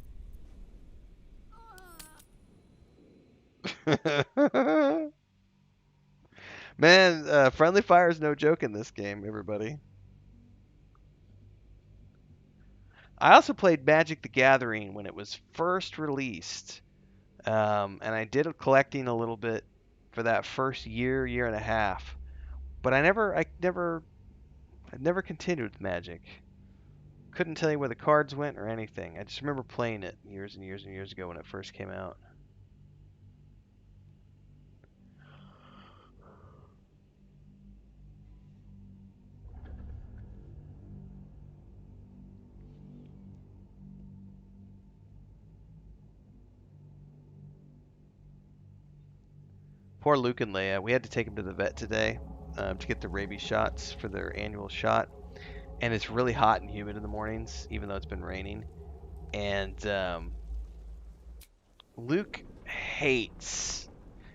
Man, friendly fire is no joke in this game, everybody. I also played Magic the Gathering when it was first released. And I did collecting a little bit for that first year and a half. But I never continued with Magic. Couldn't tell you where the cards went or anything. I just remember playing it years and years and years ago when it first came out. Poor Luke and Leia. We had to take them to the vet today to get the rabies shots for their annual shot. And it's really hot and humid in the mornings, even though it's been raining. And Luke hates...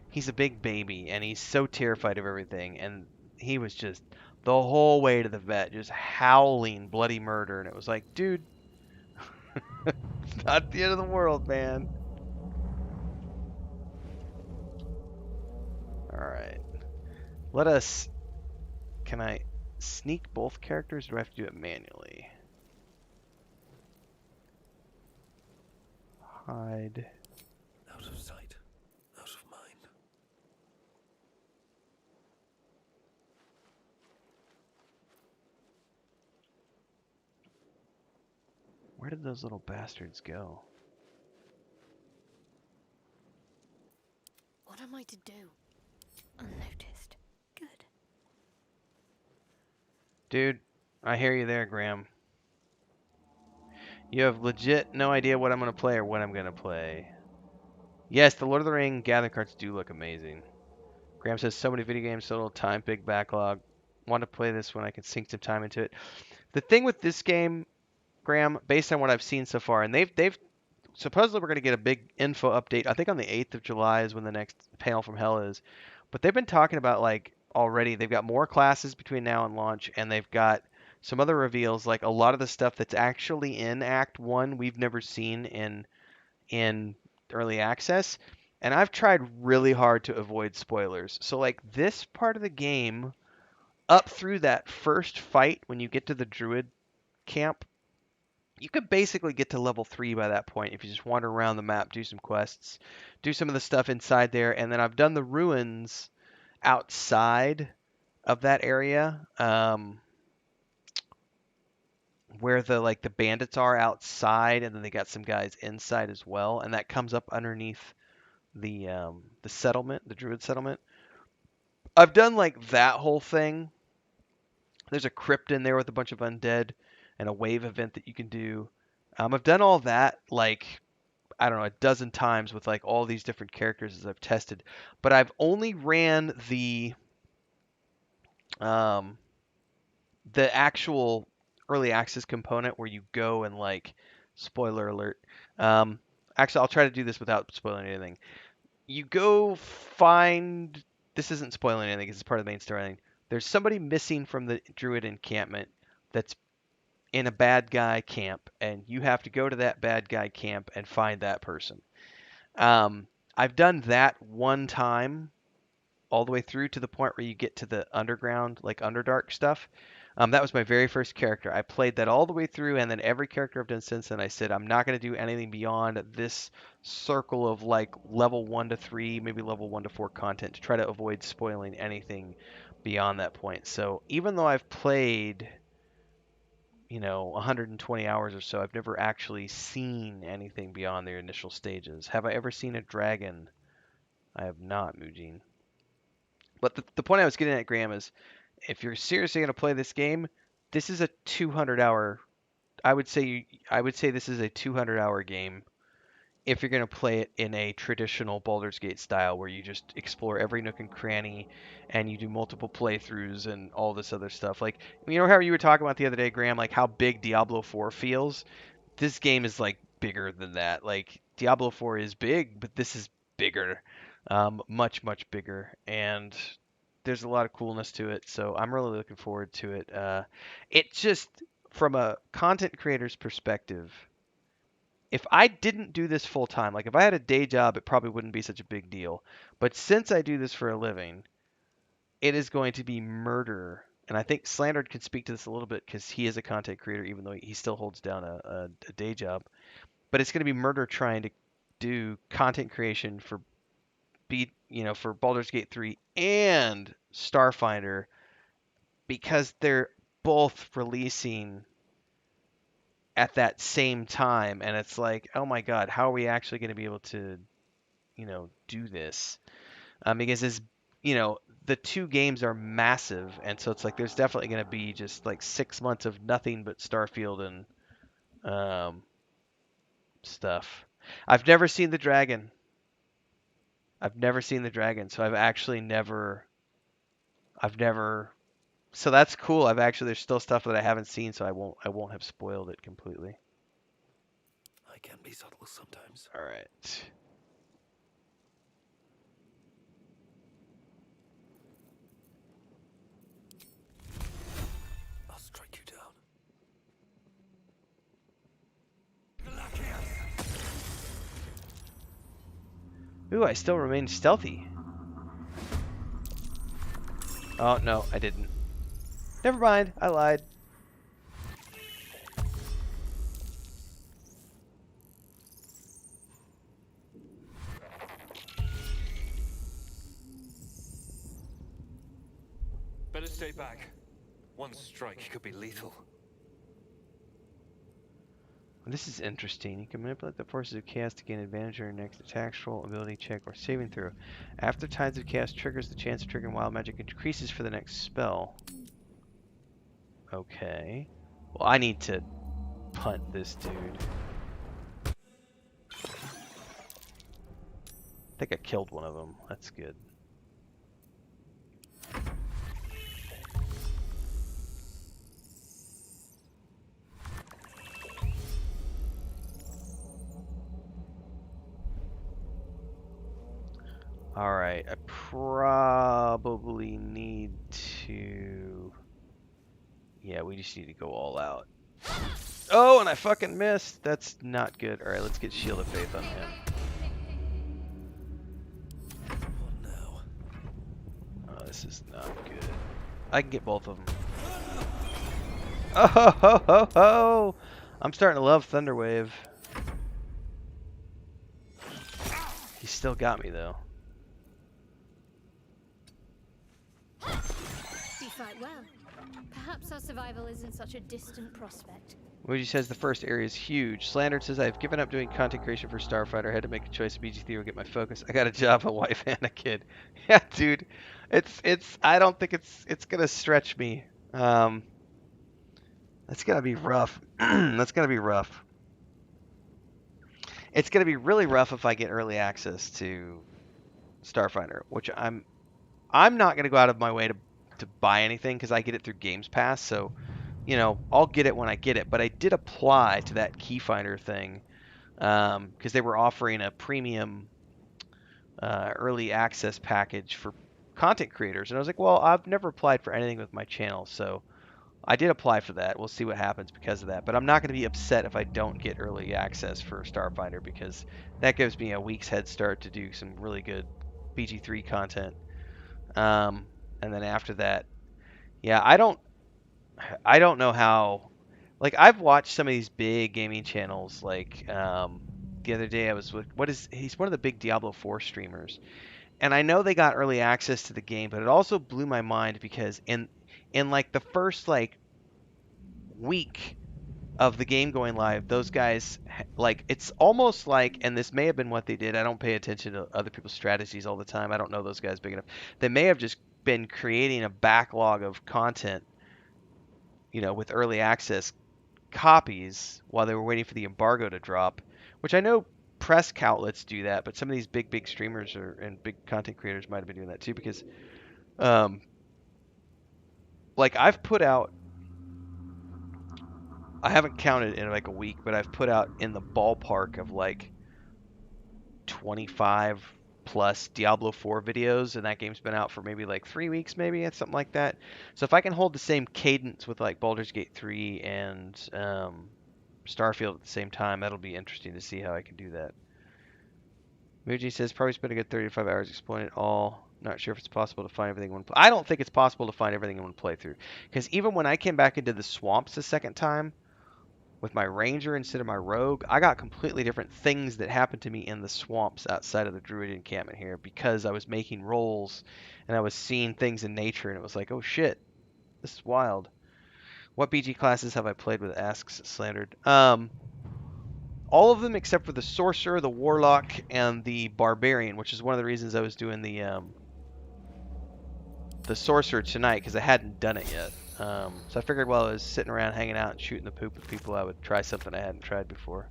He's a big baby, and he's so terrified of everything. And he was just the whole way to the vet, just howling bloody murder. And it was like, dude, it's not the end of the world, man. Alright. Let us... Can I sneak both characters, or do I have to do it manually? Hide. Out of sight, out of mind. Where did those little bastards go? What am I to do? Unnoticed. Good. Dude, I hear you there, Graham. You have legit no idea what I'm going to play or when I'm going to play. Yes, the Lord of the Ring gathering cards do look amazing. Graham says so many video games, so little time, big backlog. Want to play this when I can sink some time into it. The thing with this game, Graham, based on what I've seen so far, and they've supposedly we're going to get a big info update. I think on the 8th of July is when the next panel from hell is. But they've been talking about like already they've got more classes between now and launch, and they've got some other reveals, like a lot of the stuff that's actually in Act 1 we've never seen in early access. And I've tried really hard to avoid spoilers. So like this part of the game up through that first fight when you get to the druid camp, you could basically get to level 3 by that point if you just wander around the map, do some quests, do some of the stuff inside there, and then I've done the ruins outside of that area, where the bandits are outside, and then they got some guys inside as well, and that comes up underneath the settlement, the druid settlement. I've done like that whole thing. There's a crypt in there with a bunch of undead and a wave event that you can do. I've done all that like I don't know, a dozen times with like all these different characters as I've tested, but I've only ran um, the actual early access component where you go and like spoiler alert. Actually, I'll try to do this without spoiling anything. You go find. This isn't spoiling anything. It's part of the main storyline. There's somebody missing from the druid encampment that's in a bad guy camp, and you have to go to that bad guy camp and find that person. I've done that one time all the way through to the point where you get to the underground, like Underdark stuff. That was my very first character. I played that all the way through, and then every character I've done since then, I said I'm not going to do anything beyond this circle of like level 1 to 3, maybe level 1 to 4 content to try to avoid spoiling anything beyond that point. So even though I've played 120 hours or so, I've never actually seen anything beyond their initial stages. Have I ever seen a dragon? I have not, Mujin. But the point I was getting at, Graham, is if you're seriously going to play this game, this is a 200-hour. I would say this is a 200-hour game if you're going to play it in a traditional Baldur's Gate style, where you just explore every nook and cranny, and you do multiple playthroughs and all this other stuff. Like how you were talking about the other day, Graham, like how big Diablo 4 feels. This game is like bigger than that. Like Diablo 4 is big, but this is bigger, much bigger, and there's a lot of coolness to it. So I'm really looking forward to it. It just from a content creator's perspective, if I didn't do this full time, like if I had a day job, it probably wouldn't be such a big deal. But since I do this for a living, it is going to be murder. And I think Slandered can speak to this a little bit because he is a content creator, even though he still holds down a day job. But it's going to be murder trying to do content creation for for Baldur's Gate 3 and Starfinder, because they're both releasing at that same time, and it's like, oh my god, how are we actually going to be able to do this? Because the two games are massive, and so it's like there's definitely going to be just like 6 months of nothing but Starfield and stuff. I've never seen the dragon. So I've never. So that's cool. There's still stuff that I haven't seen, so I won't have spoiled it completely. I can be subtle sometimes. All right. I'll strike you down. Ooh, I still remain stealthy. Oh, no, I didn't. Never mind, I lied. Better stay back. One strike could be lethal. This is interesting. You can manipulate the forces of chaos to gain advantage on your next attack, roll, ability check, or saving throw. After Tides of Chaos triggers, the chance of triggering wild magic increases for the next spell. Okay. Well, I need to punt this dude. I think I killed one of them. That's good. Alright, I probably need to... Yeah, we just need to go all out. Oh, and I fucking missed! That's not good. Alright, let's get Shield of Faith on him. What now? Oh, this is not good. I can get both of them. Oh, ho, ho, ho, ho! I'm starting to love Thunderwave. He still got me, though. You fight well. Perhaps our survival isn't such a distant prospect. Luigi says the first area is huge. Slandered says I've given up doing content creation for Starfighter. I had to make a choice. BG3 will get my focus. I got a job, a wife, and a kid. Yeah, dude. I don't think it's gonna stretch me. That's gonna be rough. That's gonna be rough. It's gonna be really rough if I get early access to Starfighter, which I'm not gonna go out of my way to buy anything because I get it through Games Pass. So, you know, I'll get it when I get it. But I did apply to that Keyfinder thing because they were offering a premium early access package for content creators, and I was like, well, I've never applied for anything with my channel, so I did apply for that. We'll see what happens because of that. But I'm not going to be upset if I don't get early access for Starfinder because that gives me a week's head start to do some really good BG3 content. And then after that, yeah, I don't know how. Like, I've watched some of these big gaming channels. Like the other day, I was with he's one of the big Diablo 4 streamers, and I know they got early access to the game, but it also blew my mind because in like the first like week of the game going live, those guys, like, it's almost like, and this may have been what they did. I don't pay attention to other people's strategies all the time. I don't know those guys big enough. They may have just been creating a backlog of content, you know, with early access copies while they were waiting for the embargo to drop, which I know press outlets do that, but some of these big streamers and big content creators might have been doing that too because, like, I've put out, I haven't counted in like a week, but I've put out in the ballpark of like 25 plus Diablo 4 videos, and that game's been out for maybe like 3 weeks, maybe something like that. So if I can hold the same cadence with like Baldur's Gate 3 and Starfield at the same time, that'll be interesting to see how I can do that. Muji says probably spend a good 35 hours exploring it all. Not sure if it's possible to find everything in one play. I don't think it's possible to find everything in one playthrough, because even when I came back into the swamps the second time with my ranger instead of my rogue, I got completely different things that happened to me in the swamps outside of the druid encampment here because I was making rolls and I was seeing things in nature, and it was like, oh shit, this is wild. What BG classes have I played with? Asks Slandered. All of them except for the sorcerer, the warlock, and the barbarian, which is one of the reasons I was doing the sorcerer tonight, because I hadn't done it yet. So I figured while I was sitting around hanging out and shooting the poop with people, I would try something I hadn't tried before.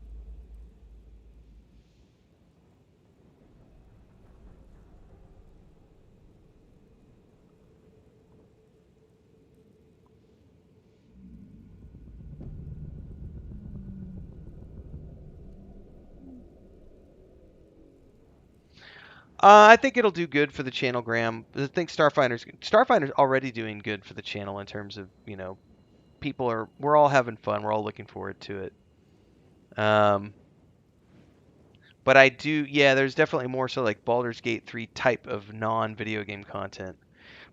I think it'll do good for the channel, Graham. I think Starfinder's already doing good for the channel in terms of, you know, we're all having fun. We're all looking forward to it. But yeah, there's definitely more so like Baldur's Gate 3 type of non-video game content.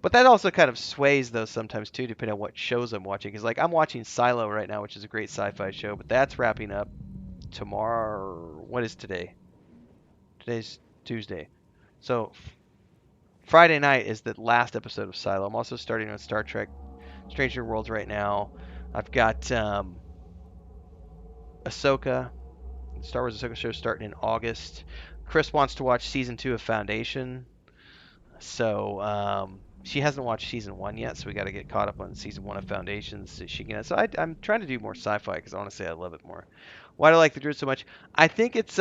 But that also kind of sways those sometimes too, depending on what shows I'm watching. Because like I'm watching Silo right now, which is a great sci-fi show, but that's wrapping up tomorrow. What is today? Today's Tuesday. So Friday night is the last episode of Silo. I'm also starting on Star Trek Stranger Worlds right now. I've got Ahsoka, Star Wars Ahsoka show starting in August. Chris wants to watch season 2 of Foundation. So she hasn't watched season 1 yet, so we got to get caught up on season 1 of Foundation so she can. So I'm trying to do more sci-fi because honestly I love it more. Why do I like the Druid so much? I think it's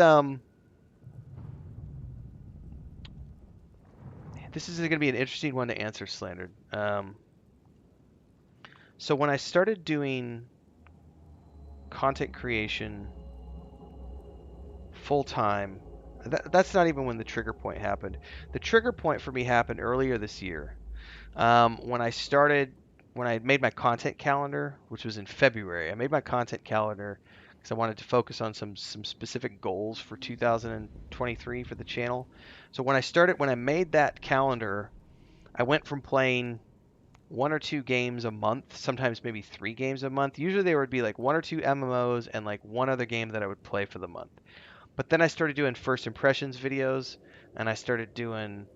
this is going to be an interesting one to answer, Slandered. So when I started doing content creation full time, that's not even when the trigger point happened. The trigger point for me happened earlier this year. When I made my content calendar, which was in February. I made my content calendar because I wanted to focus on some specific goals for 2023 for the channel. So when I made that calendar, I went from playing 1 or 2 games a month, sometimes maybe 3 games a month. Usually there would be like 1 or 2 MMOs and like one other game that I would play for the month. But then I started doing first impressions videos, and I started doing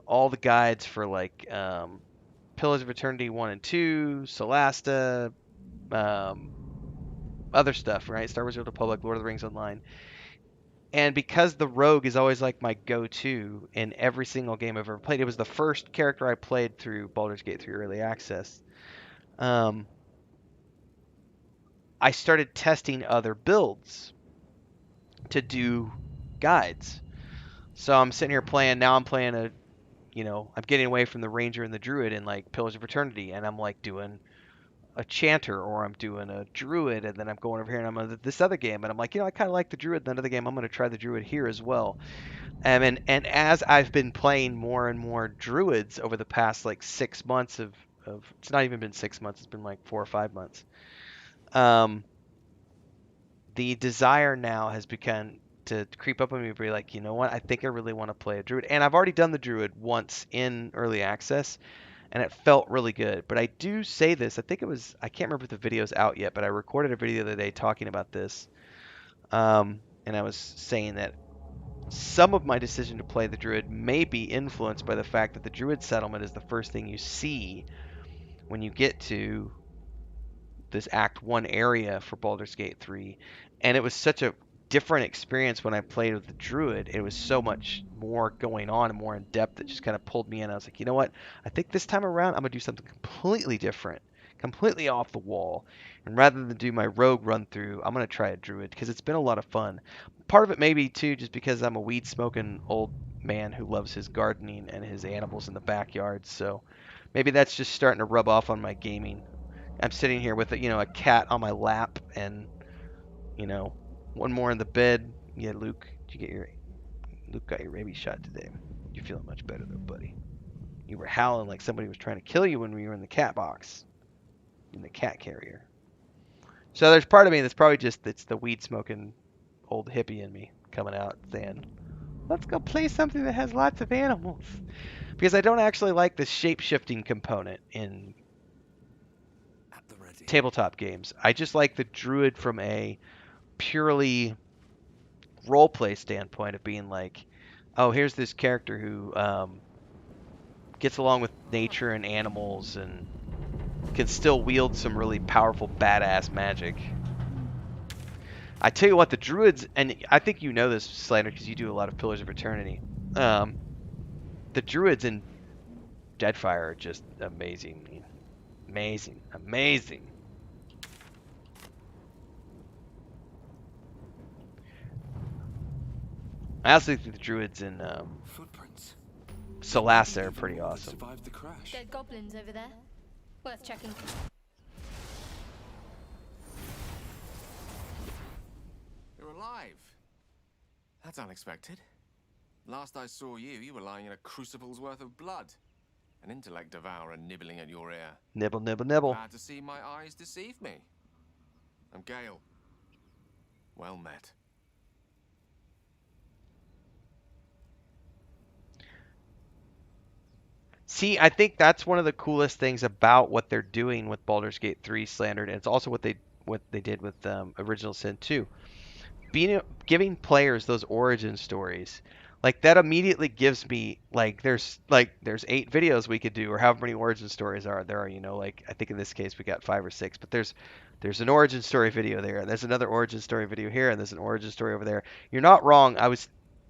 all the guides for like Pillars of Eternity 1 and 2, Solasta, other stuff, right? Star Wars: The Old Republic, Lord of the Rings Online. And because the Rogue is always like my go-to in every single game I've ever played, it was the first character I played through Baldur's Gate 3 Early Access. I started testing other builds to do guides. So I'm sitting here playing. Now I'm playing I'm getting away from the Ranger and the Druid in like Pillars of Eternity, and I'm like doing a Chanter or I'm doing a Druid, and then I'm going over here and I'm on this other game, and I'm like, I kind of like the Druid in another game. I'm going to try the Druid here as well. And as I've been playing more and more Druids over the past like 6 months of it's not even been 6 months. It's been like 4 or 5 months. The desire now has begun to creep up on me, be like, you know what? I think I really want to play a Druid, and I've already done the Druid once in early access, and it felt really good. But I do say this. I can't remember if the video's out yet, but I recorded a video the other day talking about this, and I was saying that some of my decision to play the Druid may be influenced by the fact that the Druid settlement is the first thing you see when you get to this Act 1 area for Baldur's Gate 3, and it was such a different experience when I played with the Druid. It was so much more going on and more in depth that just kind of pulled me in. I was like, you know what? I think this time around I'm going to do something completely different, completely off the wall. And rather than do my rogue run through, I'm going to try a Druid because it's been a lot of fun. Part of it maybe too just because I'm a weed smoking old man who loves his gardening and his animals in the backyard. So maybe that's just starting to rub off on my gaming. I'm sitting here with a cat on my lap and one more in the bed. Yeah, Luke, Luke got your rabies shot today. You're feeling much better though, buddy. You were howling like somebody was trying to kill you when we were in the cat box, in the cat carrier. So there's part of me that's probably just it's the weed smoking old hippie in me coming out saying, let's go play something that has lots of animals. Because I don't actually like the shape-shifting component in tabletop games. I just like the Druid from a purely roleplay standpoint of being like, oh, here's this character who gets along with nature and animals and can still wield some really powerful, badass magic. I tell you what, the Druids, and I think you know this, Slander, because you do a lot of Pillars of Eternity. The Druids in Deadfire are just amazing. Amazing. I also think the Druids in Solasta are pretty awesome. Dead goblins over there. Worth checking. You're alive. That's unexpected. Last I saw you, you were lying in a crucible's worth of blood. An intellect devourer nibbling at your ear. Nibble, nibble, nibble. Glad to see my eyes deceive me. I'm Gale. Well met. See, I think that's one of the coolest things about what they're doing with Baldur's Gate 3 Slandered, and it's also what they did with Original Sin 2. Giving players those origin stories, like that immediately gives me there's 8 videos we could do, or however many origin stories there are. Like I think in this case we got 5 or 6, but there's an origin story video there, and there's another origin story video here, and there's an origin story over there. You're not wrong.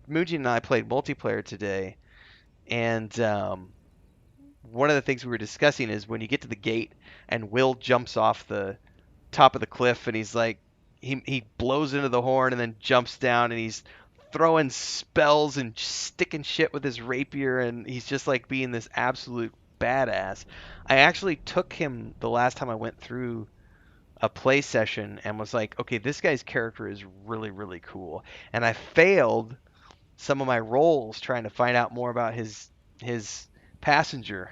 Mujin and I played multiplayer today, and one of the things we were discussing is when you get to the gate and Will jumps off the top of the cliff and he's like he blows into the horn and then jumps down and he's throwing spells and sticking shit with his rapier and he's just like being this absolute badass. I actually took him the last time I went through a play session and was like, okay, this guy's character is really, really cool. And I failed some of my rolls trying to find out more about his passenger.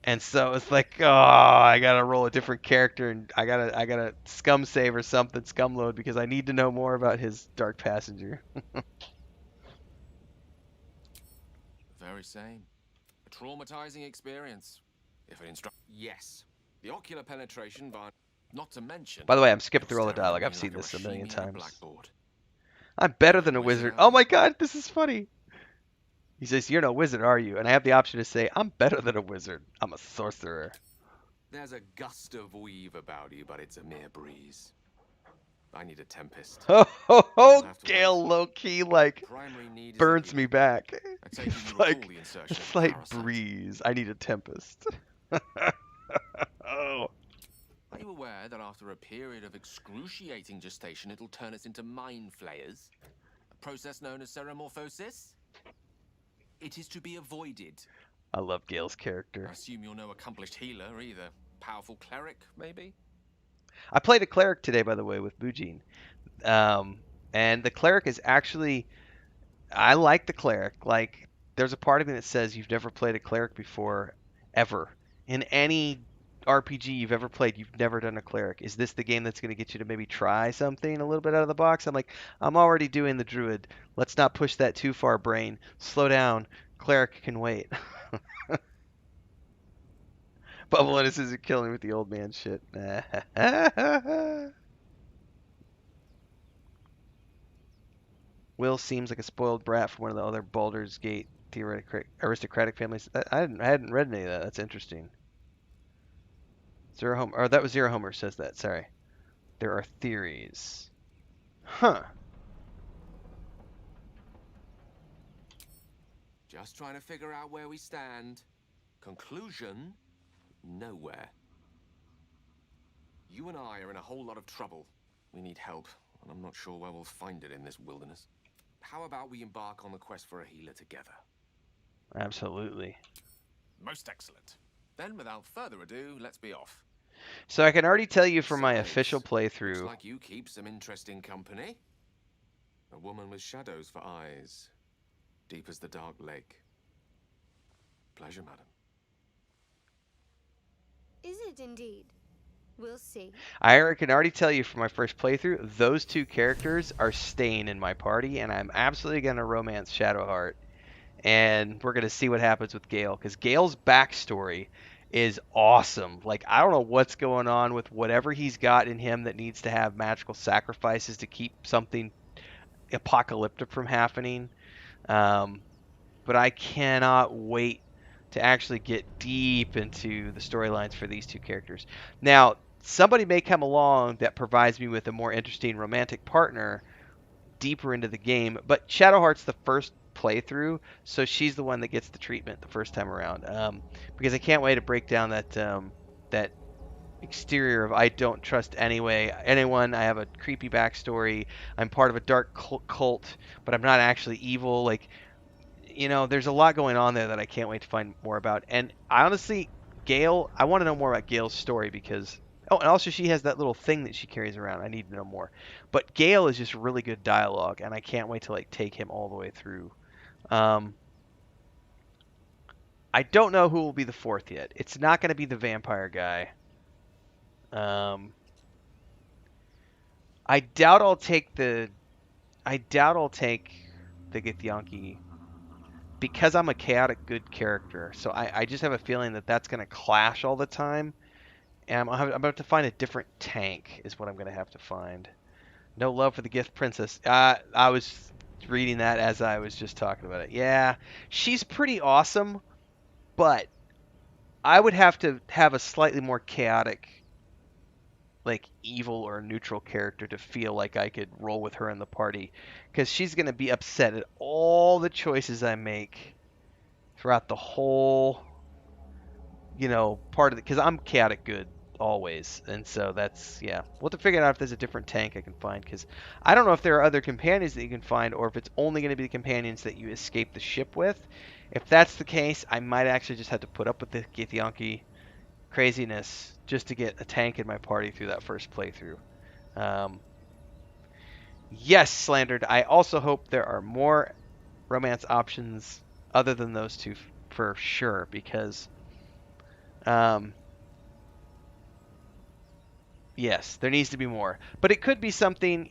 And so it's like, oh, I gotta roll a different character, and I gotta scum save or something, scum load, because I need to know more about his dark passenger. Very same. A traumatizing experience. If an instruct. Yes. The ocular penetration via. Not to mention. By the way, I'm skipping through all the dialogue. I've seen this a million times. I'm better than a wizard. Oh my god, this is funny. He says, "You're no wizard, are you?" And I have the option to say, "I'm better than a wizard. I'm a sorcerer." There's a gust of weave about you, but it's a mere breeze. I need a tempest. Oh, Gale low-key like burns me back. It's It's like a slight breeze. I need a tempest. Oh. Are you aware that after a period of excruciating gestation, it'll turn us into mind flayers? A process known as ceremorphosis? It is to be avoided. I love Gale's character. I assume you're no accomplished healer either. Powerful cleric, maybe? I played a cleric today, by the way, with Bujin. And the cleric is actually... I like the cleric. Like, there's a part of me that says you've never played a cleric before, ever. In any RPG you've ever played, you've never done a cleric. Is this the game that's going to get you to maybe try something a little bit out of the box? I'm like, I'm already doing the druid. Let's not push that too far, brain. Slow down. Cleric can wait. Bubble and is killing me with the old man shit. Will seems like a spoiled brat from one of the other Baldur's Gate aristocratic families. I hadn't read any of that. That's interesting. Zero Homer, or that was Zero Homer says that. Sorry. There are theories. Huh. Just trying to figure out where we stand. Conclusion: nowhere. You and I are in a whole lot of trouble. We need help, and I'm not sure where we'll find it in this wilderness. How about we embark on the quest for a healer together? Absolutely. Most excellent. Then, without further ado, let's be off. So I can already tell you from my Besides, official looks playthrough. like you keep some interesting company. A woman with shadows for eyes, deep as the dark lake. Pleasure, madam. Is it indeed? We'll see. I can already tell you from my first playthrough, those two characters are staying in my party, and I'm absolutely going to romance Shadowheart. And we're going to see what happens with Gale, because Gale's backstory is awesome. Like, I don't know what's going on with whatever he's got in him that needs to have magical sacrifices to keep something apocalyptic from happening. But I cannot wait to actually get deep into the storylines for these two characters. Now, somebody may come along that provides me with a more interesting romantic partner deeper into the game, but Shadowheart's the first playthrough, so she's the one that gets the treatment the first time around. Because I can't wait to break down that exterior of I don't trust anyone. I have a creepy backstory. I'm part of a dark cult, but I'm not actually evil. Like, there's a lot going on there that I can't wait to find more about. And I honestly, Gale, I want to know more about Gale's story because... Oh, and also she has that little thing that she carries around. I need to know more. But Gale is just really good dialogue, and I can't wait to take him all the way through. I don't know who will be the fourth yet. It's not going to be the vampire guy. I doubt I'll take the Githyanki. because I'm a chaotic good character, so I just have a feeling that that's going to clash all the time. And I'm about to find a different tank is what I'm going to have to find. No love for the gift princess. I was reading that as I was just talking about it. Yeah, she's pretty awesome, but I would have to have a slightly more chaotic, like evil or neutral character to feel like I could roll with her in the party, because she's going to be upset at all the choices I make throughout the whole, part of it, because I'm chaotic good always, and so that's, yeah. We'll have to figure out if there's a different tank I can find, because I don't know if there are other companions that you can find, or if it's only going to be the companions that you escape the ship with. If that's the case, I might actually just have to put up with the Githyanki craziness just to get a tank in my party through that first playthrough. Um, yes, Slandered. I also hope there are more romance options other than those two for sure, because um, yes, there needs to be more. But it could be something,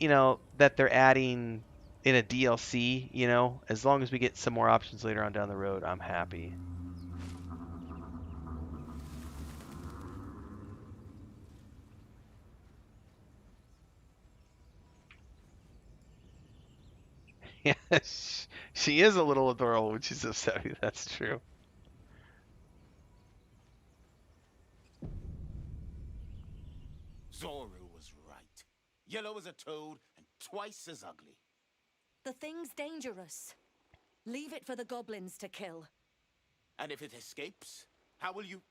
that they're adding in a DLC, as long as we get some more options later on down the road, I'm happy. Yes, she is a little adorable when she's upset. That's true. Zoru was right. Yellow as a toad and twice as ugly. The thing's dangerous. Leave it for the goblins to kill. And if it escapes, how will you...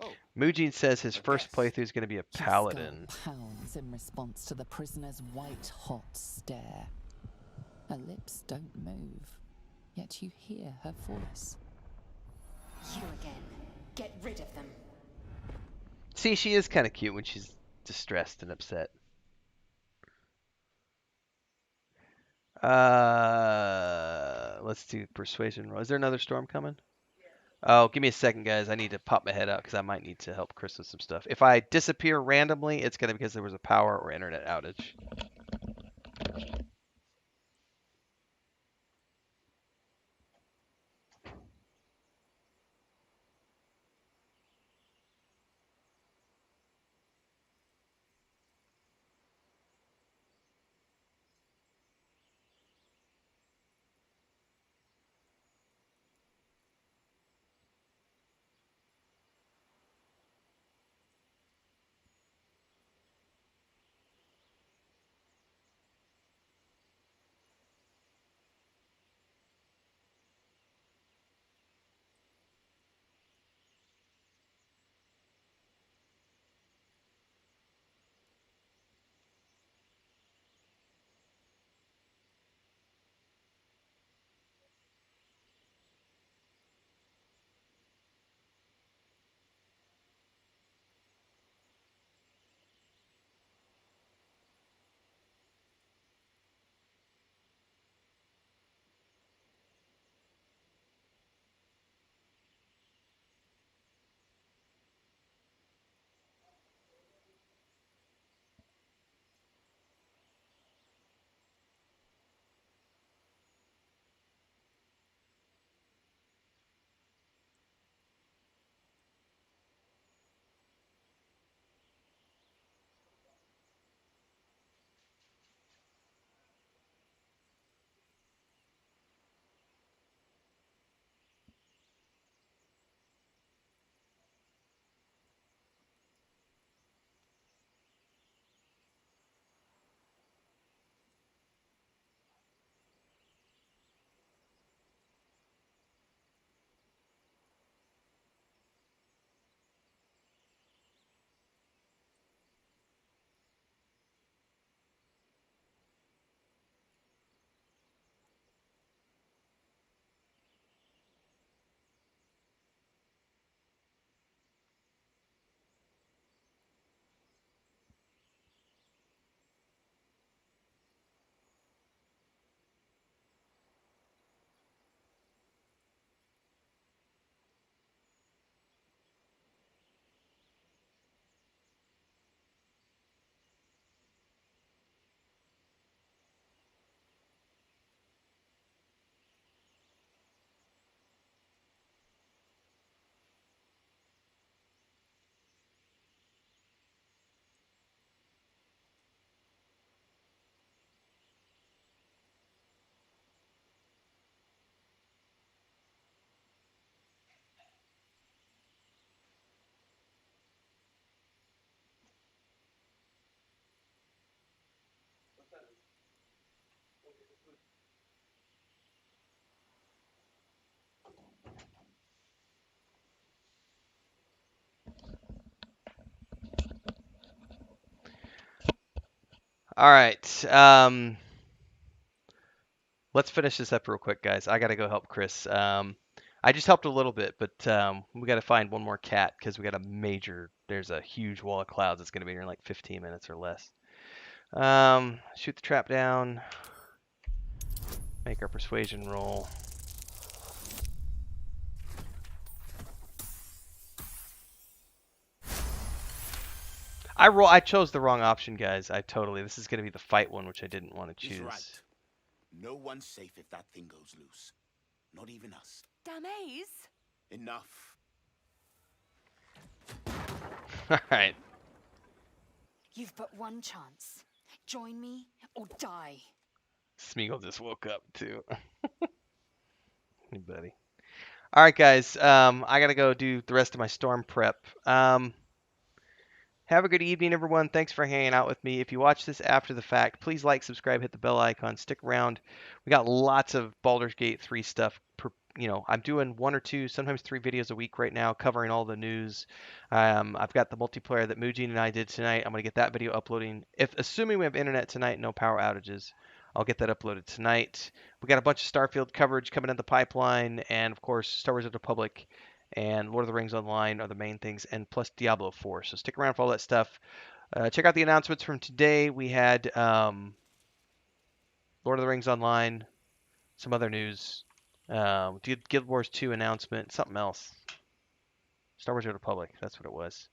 Oh, Mujin says his a first guess. playthrough is going to be a Your paladin. skull pounds in response to the prisoner's white-hot stare. Her lips don't move, yet you hear her voice. You again. Get rid of them. See, she is kind of cute when she's distressed and upset. Let's do persuasion roll. Is there another storm coming? Oh, give me a second, guys. I need to pop my head out because I might need to help Chris with some stuff. If I disappear randomly, it's going to be because there was a power or internet outage. All right. Let's finish this up real quick, guys. I gotta go help Chris. I just helped a little bit, but we gotta find one more cat because we got a major. There's a huge wall of clouds that's gonna be here in like 15 minutes or less. Shoot the trap down. Make our persuasion roll. I chose the wrong option, guys. This is gonna be the fight one, which I didn't want to He's choose. right. No one's safe if that thing goes loose. Not even us. Damaze? Enough. All right. You've but one chance. Join me or die. Smeagol just woke up too. Hey, buddy. All right, guys. I gotta go do the rest of my storm prep. Have a good evening, everyone. Thanks for hanging out with me. If you watch this after the fact, please like, subscribe, hit the bell icon, stick around. We got lots of Baldur's Gate 3 stuff. I'm doing 1 or 2, sometimes 3 videos a week right now, covering all the news. I've got the multiplayer that Mujin and I did tonight. I'm gonna get that video uploading. Assuming we have internet tonight, no power outages, I'll get that uploaded tonight. We got a bunch of Starfield coverage coming in the pipeline, and of course, Star Wars: The Republic and Lord of the Rings Online are the main things, and plus Diablo 4. So stick around for all that stuff. Check out the announcements from today. We had Lord of the Rings Online, some other news, Guild Wars 2 announcement, something else. Star Wars: The Republic, that's what it was.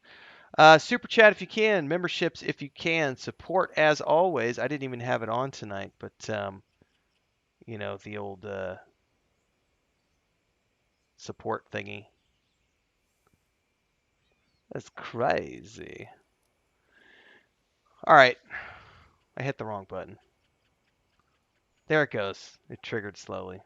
Super chat if you can, memberships if you can, support as always. I didn't even have it on tonight, but the old support thingy. That's crazy. All right. I hit the wrong button. There it goes. It triggered slowly.